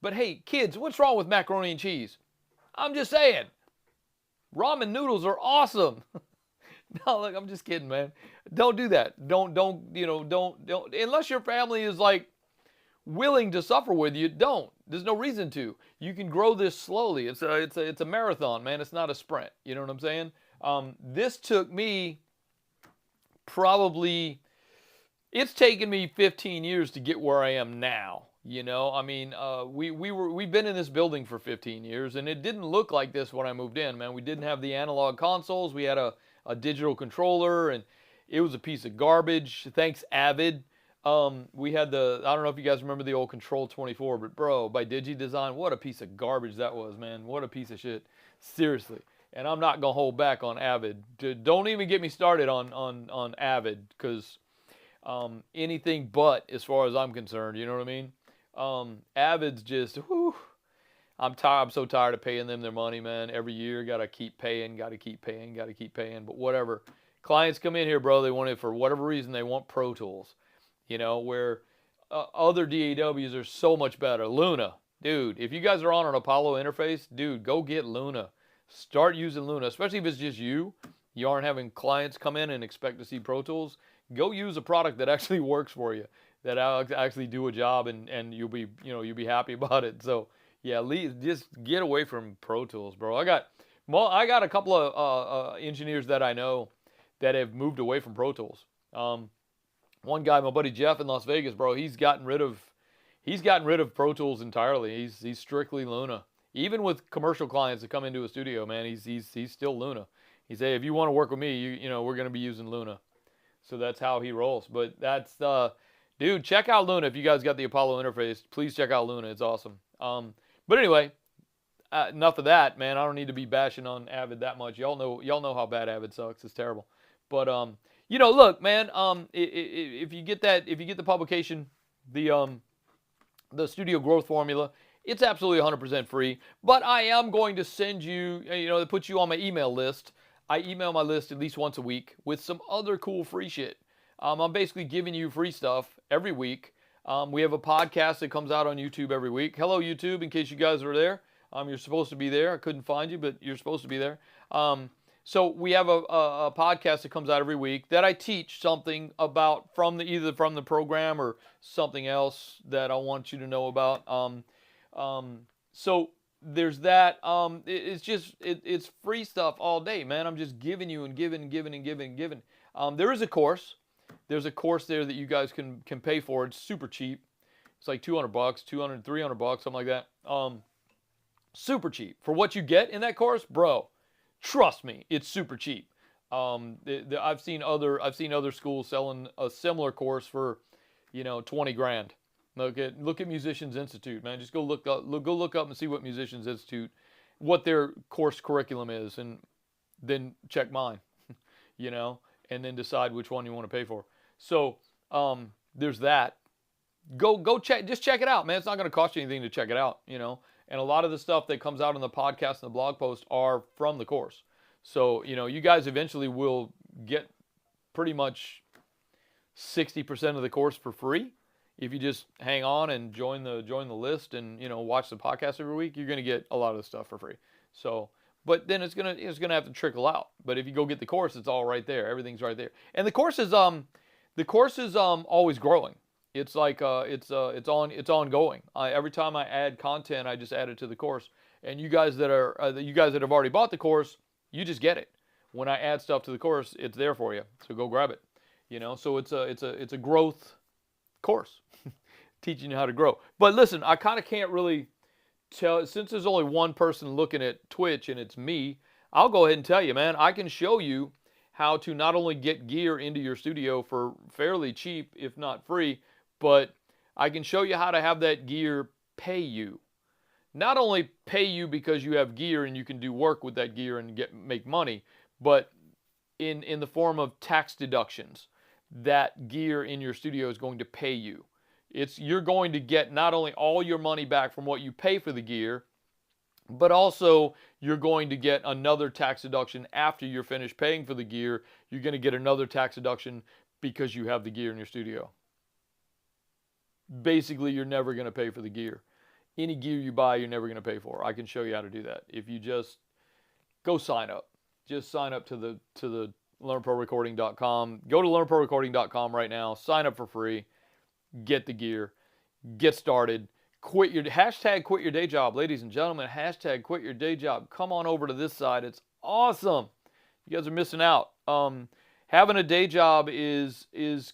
But hey, kids, what's wrong with macaroni and cheese? I'm just saying. Ramen noodles are awesome. No, look, I'm just kidding, man. Don't do that. Don't, unless your family is like willing to suffer with you, don't. There's no reason to. You can grow this slowly. It's a marathon, man. It's not a sprint. You know what I'm saying? This took me probably, it's taken me 15 years to get where I am now. We've been in this building for 15 years, and it didn't look like this when I moved in, man. We didn't have the analog consoles. We had a digital controller, and it was a piece of garbage. Thanks, Avid. We had I don't know if you guys remember the old Control 24, but bro, by DigiDesign, what a piece of garbage that was, man. What a piece of shit. Seriously. And I'm not gonna hold back on Avid. Don't even get me started on Avid, because anything but, as far as I'm concerned. You know what I mean? Avid's just, whew, I'm tired. I'm so tired of paying them their money, man. Every year, gotta keep paying, gotta keep paying, gotta keep paying. But whatever. Clients come in here, bro. They want it for whatever reason. They want Pro Tools. You know, where other DAWs are so much better. Luna, dude. If you guys are on an Apollo interface, dude, go get Luna. Start using Luna, especially if it's just you. You aren't having clients come in and expect to see Pro Tools. Go use a product that actually works for you, that actually do a job, and you'll be, you'll be happy about it. So yeah, just get away from Pro Tools, bro. I got a couple of engineers that I know that have moved away from Pro Tools. One guy, my buddy Jeff in Las Vegas, bro, he's gotten rid of Pro Tools entirely. He's strictly Luna. Even with commercial clients that come into a studio, man, he's still Luna. He say, if you want to work with me, we're gonna be using Luna. So that's how he rolls. But that's dude, check out Luna if you guys got the Apollo interface. Please check out Luna. It's awesome. But anyway, enough of that, man. I don't need to be bashing on Avid that much. Y'all know how bad Avid sucks. It's terrible. But look, man. If you get the publication, the Studio Growth Formula, it's absolutely 100% free. But I am going to send you, to put you on my email list. I email my list at least once a week with some other cool free shit. I'm basically giving you free stuff every week. We have a podcast that comes out on YouTube every week. Hello, YouTube, in case you guys are there. You're supposed to be there. I couldn't find you, but you're supposed to be there. So we have a podcast that comes out every week that I teach something about either from the program or something else that I want you to know about. So there's that. It's free stuff all day, man. I'm just giving you and giving and giving and giving and giving. There is a course. There's a course there that you guys can pay for. It's super cheap. It's like $200, $200, $300, something like that. Super cheap for what you get in that course, bro. Trust me, it's super cheap. I've seen other schools selling a similar course for, 20 grand. Look at Musicians Institute, man. Just go look up and see what Musicians Institute, what their course curriculum is, and then check mine, and then decide which one you want to pay for. So there's that. Go check it out, man. It's not going to cost you anything to check it out, And a lot of the stuff that comes out on the podcast and the blog post are from the course. So, you guys eventually will get pretty much 60% of the course for free. If you just hang on and join the list and, watch the podcast every week, you're going to get a lot of the stuff for free. So, but then it's going to have to trickle out. But if you go get the course, it's all right there. Everything's right there. And the course is always growing. It's like it's ongoing. Every time I add content, I just add it to the course. And you guys that have already bought the course, you just get it. When I add stuff to the course, it's there for you. So go grab it. So it's a growth course, teaching you how to grow. But listen, I kind of can't really tell, since there's only one person looking at Twitch and it's me. I'll go ahead and tell you, man. I can show you how to not only get gear into your studio for fairly cheap, if not free, but I can show you how to have that gear pay you. Not only pay you because you have gear and you can do work with that gear and make money, but in the form of tax deductions. That gear in your studio is going to pay you. You're going to get not only all your money back from what you pay for the gear, but also you're going to get another tax deduction after you're finished paying for the gear. You're going to get another tax deduction because you have the gear in your studio. Basically, you're never going to pay for the gear. Any gear you buy, you're never going to pay for. I can show you how to do that. If you just go sign up. Just sign up to the learnprorecording.com. Go to learnprorecording.com right now. Sign up for free. Get the gear. Get started. Quit your day job, ladies and gentlemen. Hashtag quit your day job. Come on over to this side. It's awesome. You guys are missing out. Having a day job is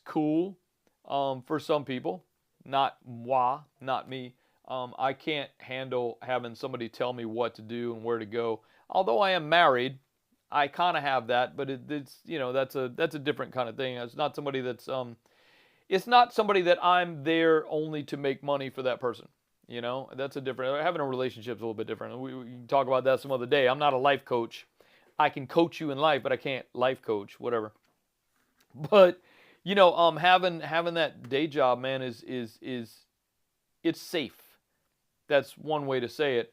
cool for some people. Not me. I can't handle having somebody tell me what to do and where to go. Although I am married, I kind of have that, but it's that's a different kind of thing. It's not somebody that's it's not somebody that I'm there only to make money for that person. You know, that's a different, having a relationship is a little bit different. We can talk about that some other day. I'm not a life coach. I can coach you in life, but I can't life coach, whatever. But, you know, having that day job, man, is it's safe. That's one way to say it.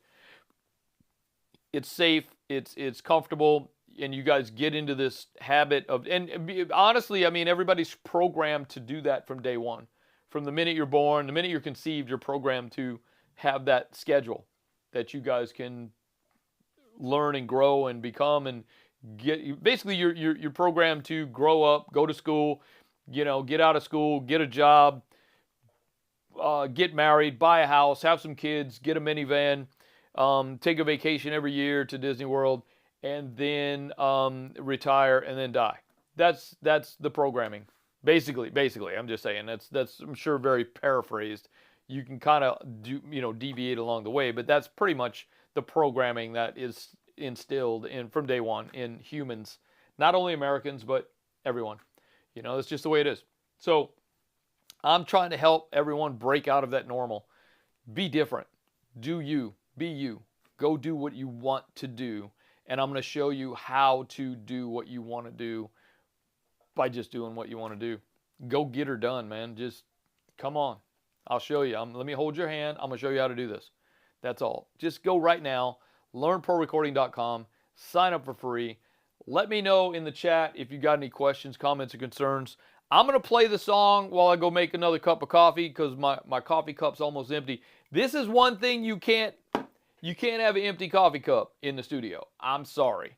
It's safe, it's comfortable, and you guys get into this habit of, and honestly, I mean, everybody's programmed to do that from day one. From the minute you're born, the minute you're conceived, you're programmed to have that schedule that you guys can learn and grow and become and get. Basically, you're programmed to grow up, go to school, you know, get out of school, get a job, get married, buy a house, have some kids, get a minivan, take a vacation every year to Disney World, and then retire and then die. That's the programming. Basically, I'm just saying that's I'm sure very paraphrased. You can kind of deviate along the way, but that's pretty much the programming that is instilled in from day one in humans, not only Americans but everyone. You know, that's just the way it is. So I'm trying to help everyone break out of that normal. Be different. Do you. Be you. Go do what you want to do. And I'm going to show you how to do what you want to do by just doing what you want to do. Go get her done, man. Just come on. I'll show you. Let me hold your hand. I'm going to show you how to do this. That's all. Just go right now. LearnProRecording.com. Sign up for free. Let me know in the chat if you got any questions, comments, or concerns. I'm going to play the song while I go make another cup of coffee because my coffee cup's almost empty. This is one thing you can't have an empty coffee cup in the studio. I'm sorry.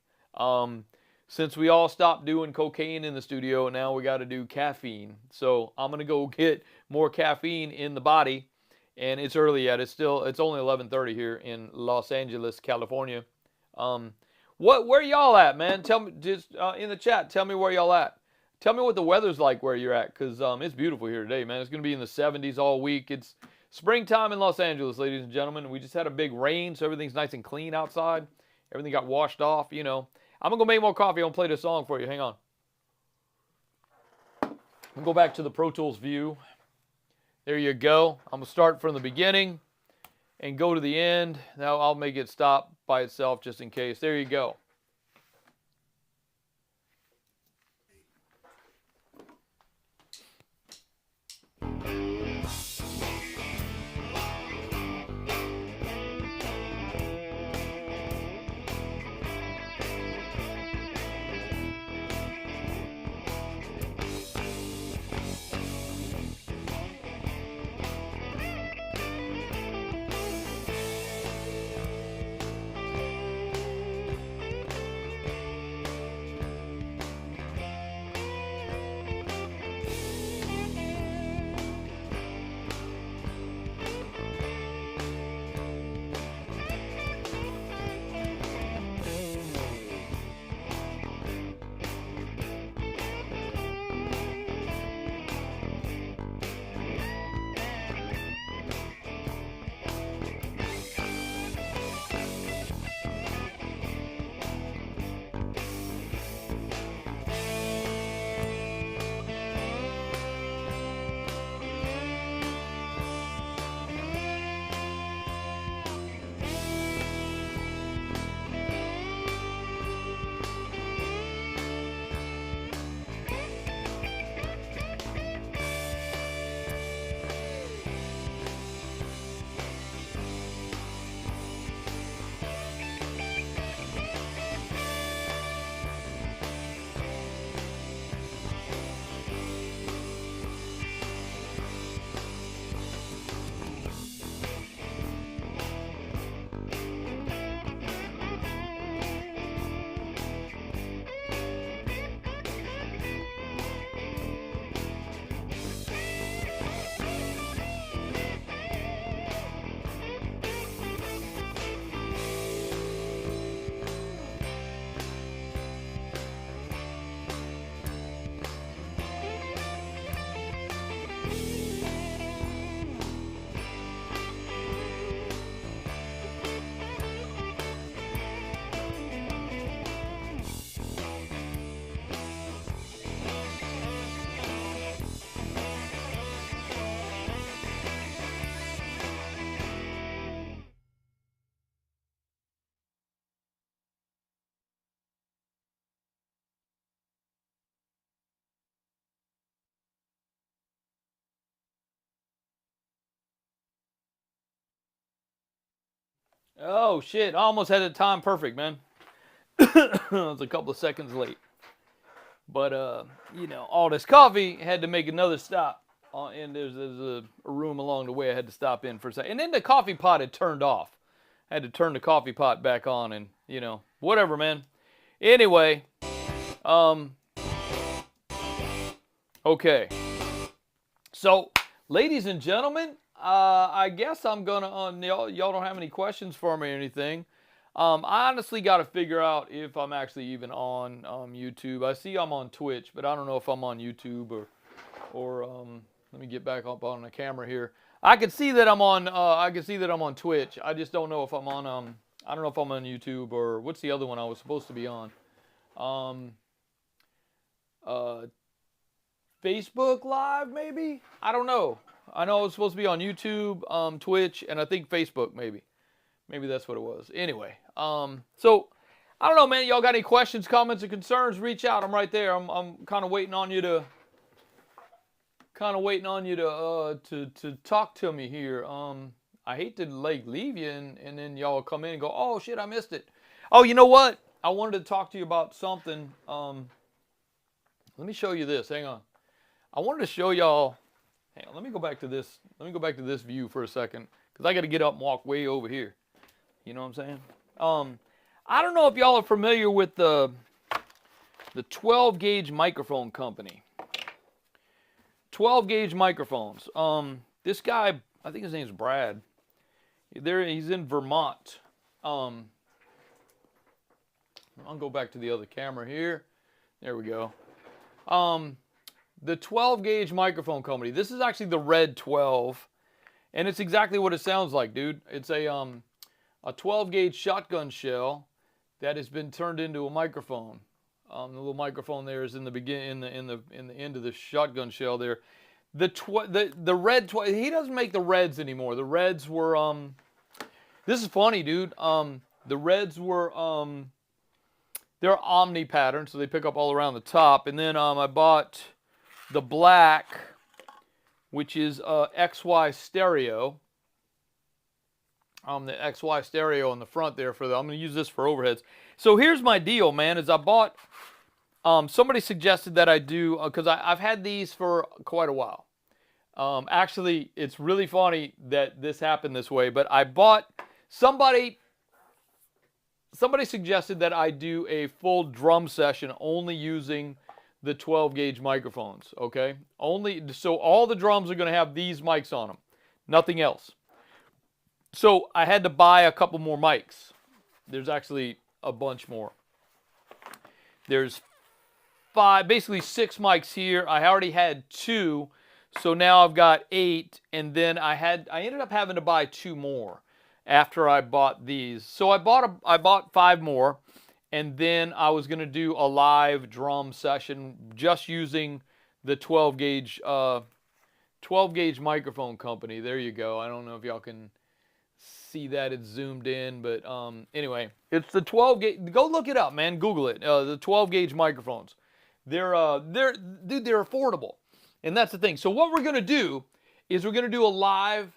Since we all stopped doing cocaine in the studio, now we got to do caffeine. So I'm going to go get more caffeine in the body. And it's early yet. It's only 11:30 here in Los Angeles, California. Where y'all at, man? Tell me just in the chat. Tell me where y'all at. Tell me what the weather's like where you're at, because it's beautiful here today, man. It's going to be in the 70s all week. It's springtime in Los Angeles, ladies and gentlemen. We just had a big rain, so everything's nice and clean outside. Everything got washed off, you know. I'm going to go make more coffee. I'm going to play this song for you. Hang on. We'll go back to the Pro Tools view. There you go. I'm going to start from the beginning and go to the end. Now I'll make it stop by itself just in case. There you go. Oh shit! I almost had it time perfect, man. I was a couple of seconds late, but you know, all this coffee had to make another stop. And there's a room along the way I had to stop in for a second. And then the coffee pot had turned off. I had to turn the coffee pot back on, and you know, whatever, man. Anyway, okay. So, ladies and gentlemen, I guess I'm gonna. Y'all don't have any questions for me or anything. I honestly got to figure out if I'm actually even on YouTube. I see I'm on Twitch, but I don't know if I'm on YouTube or let me get back up on the camera here. I can see that I'm on. I can see that I'm on Twitch. I just don't know if I'm on. I don't know if I'm on YouTube or what's the other one I was supposed to be on. Uh, Facebook Live maybe. I don't know. I know I was supposed to be on YouTube, Twitch, and I think Facebook maybe. Maybe that's what it was. Anyway, so I don't know, man. Y'all got any questions, comments, or concerns? Reach out. I'm right there. I'm kind of waiting on you to. To talk to me here. I hate to like leave you and then y'all come in and go, oh shit, I missed it. Oh, you know what? I wanted to talk to you about something. Let me show you this. Hang on. I wanted to show y'all. Hang on. Let me go back to this. Let me go back to this view for a second because I got to get up and walk way over here. You know what I'm saying? I don't know if y'all are familiar with the 12 gauge microphone company. 12 gauge microphones. This guy, I think his name's Brad. He's in Vermont. I'll go back to the other camera here. There we go. The 12 gauge microphone company. This is actually the Red 12, and it's exactly what it sounds like, dude. It's a 12 gauge shotgun shell that has been turned into a microphone. The little microphone there is in the beginning, in the end of the shotgun shell there. The Red 12. He doesn't make the Reds anymore. The Reds were This is funny, dude. The Reds were they're omni pattern, so they pick up all around the top. And then I bought the black, which is XY stereo. The XY stereo on the front there I'm going to use this for overheads. So here's my deal, man. Is I bought. Somebody suggested that I do because I've had these for quite a while. Actually, it's really funny that this happened this way. But I bought somebody suggested that I do a full drum session only using the 12 gauge microphones. Okay, so all the drums are going to have these mics on them, nothing else. So I had to buy a couple more mics. There's actually a bunch more. There's basically 6 mics here. I already had 2, so now I've got 8, and then I ended up having to buy 2 more after I bought these. So I bought 5 more, and then I was gonna do a live drum session just using the 12 gauge microphone company. There you go. I don't know if y'all can see that it's zoomed in, but anyway, it's the 12 gauge. Go look it up, man. Google it. The 12 gauge microphones. They're affordable, and that's the thing. So what we're gonna do is we're gonna do a live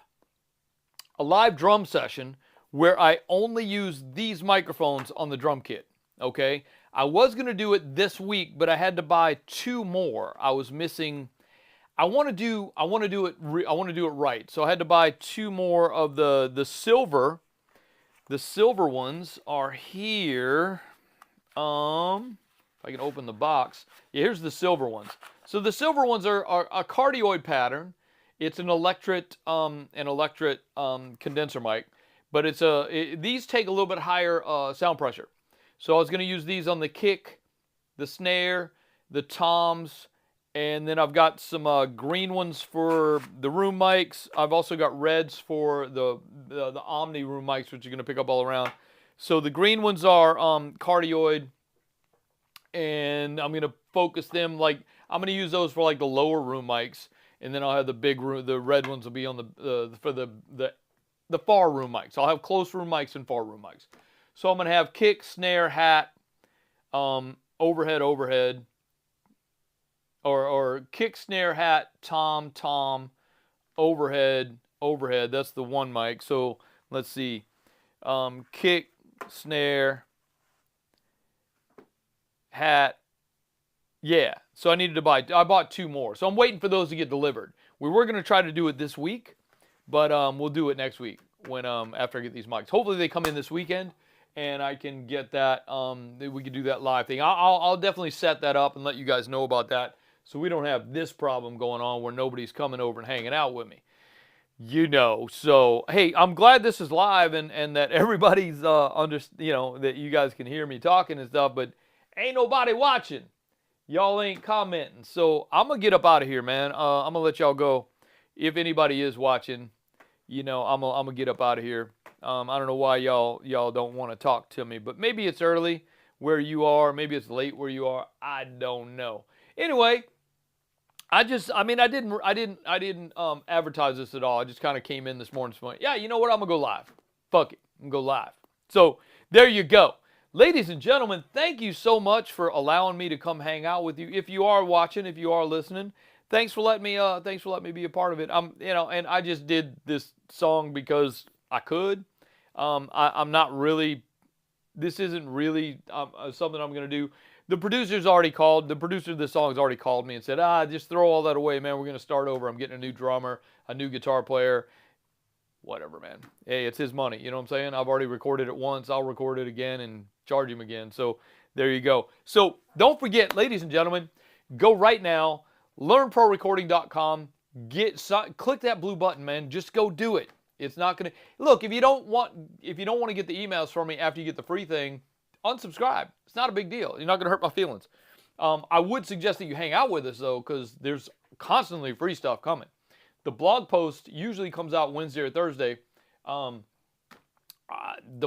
drum session where I only use these microphones on the drum kit. Okay, I was gonna do it this week, but I had to buy 2 more. I was missing. I want to do it right. So I had to buy 2 more of the silver. The silver ones are here. If I can open the box. Yeah, here's the silver ones. So the silver ones are a cardioid pattern. It's an electret condenser mic, but these take a little bit higher sound pressure. So I was going to use these on the kick, the snare, the toms. And then I've got some green ones for the room mics. I've also got reds for the Omni room mics, which you're going to pick up all around. So the green ones are cardioid, and I'm going to focus them I'm going to use those for like the lower room mics, and then I'll have the red ones will be on for the far room mics. I'll have close room mics and far room mics. So I'm going to have kick, snare, hat, overhead, or kick, snare, hat, tom, overhead. That's the one mic. So let's see. kick, snare, hat. Yeah, so I needed to buy, I bought 2 more. So I'm waiting for those to get delivered. We were going to try to do it this week, but we'll do it next week when after I get these mics. Hopefully they come in this weekend and I can get that, we can do that live thing. I'll definitely set that up and let you guys know about that so we don't have this problem going on where nobody's coming over and hanging out with me. You know, so hey, I'm glad this is live and that everybody's that you guys can hear me talking and stuff, but ain't nobody watching. Y'all ain't commenting. So I'm going to get up out of here, man. I'm going to let y'all go. If anybody is watching, I'm going to get up out of here. I don't know why y'all don't want to talk to me, but maybe it's early where you are. Maybe it's late where you are. I don't know. Anyway, I didn't advertise this at all. I just kind of came in this morning. Yeah, you know what? I'm going to go live. Fuck it. I'm going to go live. So there you go. Ladies and gentlemen, thank you so much for allowing me to come hang out with you. If you are watching, if you are listening, thanks for letting me be a part of it. And I just did this song because I could. I'm not really. This isn't really something I'm going to do. The producer's already called. The producer of this song has already called me and said, just throw all that away, man. We're going to start over. I'm getting a new drummer, a new guitar player. Whatever, man. Hey, it's his money. You know what I'm saying? I've already recorded it once. I'll record it again and charge him again. So there you go. So don't forget, ladies and gentlemen, go right now, learnprorecording.com. Click that blue button, man. Just go do it. It's not going to look, if you don't want to get the emails from me after you get the free thing, unsubscribe. It's not a big deal. You're not going to hurt my feelings. I would suggest that you hang out with us though, because there's constantly free stuff coming. The blog post usually comes out Wednesday or Thursday. The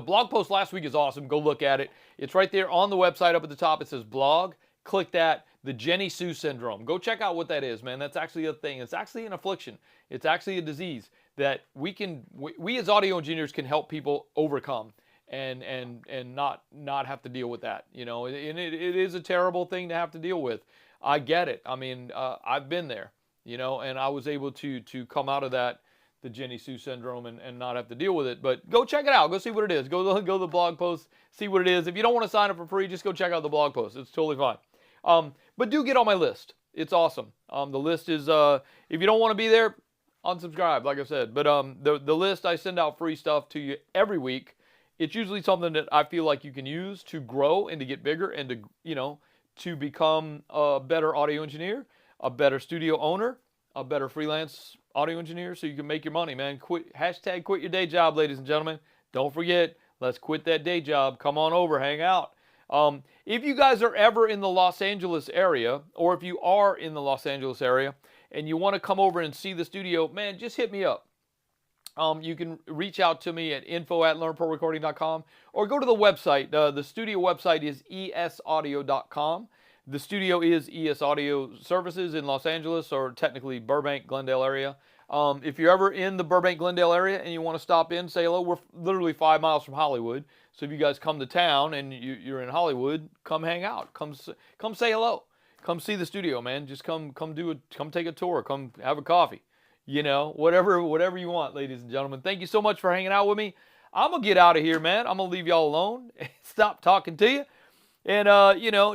blog post last week is awesome. Go look at it. It's right there on the website up at the top. It says blog. Click that. The Jenny Sue syndrome. Go check out what that is, man. That's actually a thing. It's actually an affliction. It's actually a disease that we as audio engineers can help people overcome and not have to deal with that. And it is a terrible thing to have to deal with. I get it. I mean, I've been there. And I was able to come out of that, the Jenny Sue syndrome, and not have to deal with it. But go check it out. Go see what it is. Go to the blog post, see what it is. If you don't want to sign up for free, just go check out the blog post. It's totally fine. But do get on my list. It's awesome. The list is, if you don't want to be there, unsubscribe, like I said. But the list, I send out free stuff to you every week. It's usually something that I feel like you can use to grow and to get bigger and to become a better audio engineer, a better studio owner, a better freelance audio engineer, so you can make your money, man. Quit your day job, ladies and gentlemen. Don't forget, let's quit that day job. Come on over, hang out. If you guys are ever in the Los Angeles area, or if you are in the Los Angeles area and you want to come over and see the studio, man, just hit me up. You can reach out to me at info@learnprorecording.com or go to the website. The studio website is esaudio.com. The studio is ES Audio Services in Los Angeles, or technically Burbank, Glendale area. If you're ever in the Burbank, Glendale area and you want to stop in, say hello. We're literally 5 miles from Hollywood. So if you guys come to town and you're in Hollywood, come hang out. Come say hello. Come see the studio, man. Just come take a tour. Come have a coffee. Whatever you want, ladies and gentlemen. Thank you so much for hanging out with me. I'm going to get out of here, man. I'm going to leave y'all alone. Stop talking to you. And,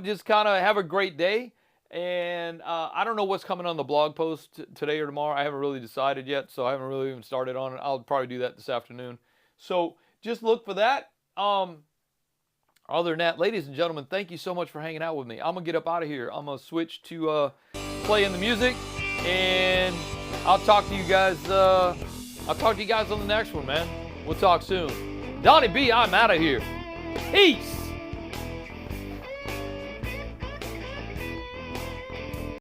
just kind of have a great day. And I don't know what's coming on the blog post today or tomorrow. I haven't really decided yet, so I haven't really even started on it. I'll probably do that this afternoon. So just look for that. Other than that, ladies and gentlemen, thank you so much for hanging out with me. I'm going to get up out of here. I'm going to switch to playing the music. And I'll talk to you guys. On the next one, man. We'll talk soon. Donnie B, I'm out of here. Peace.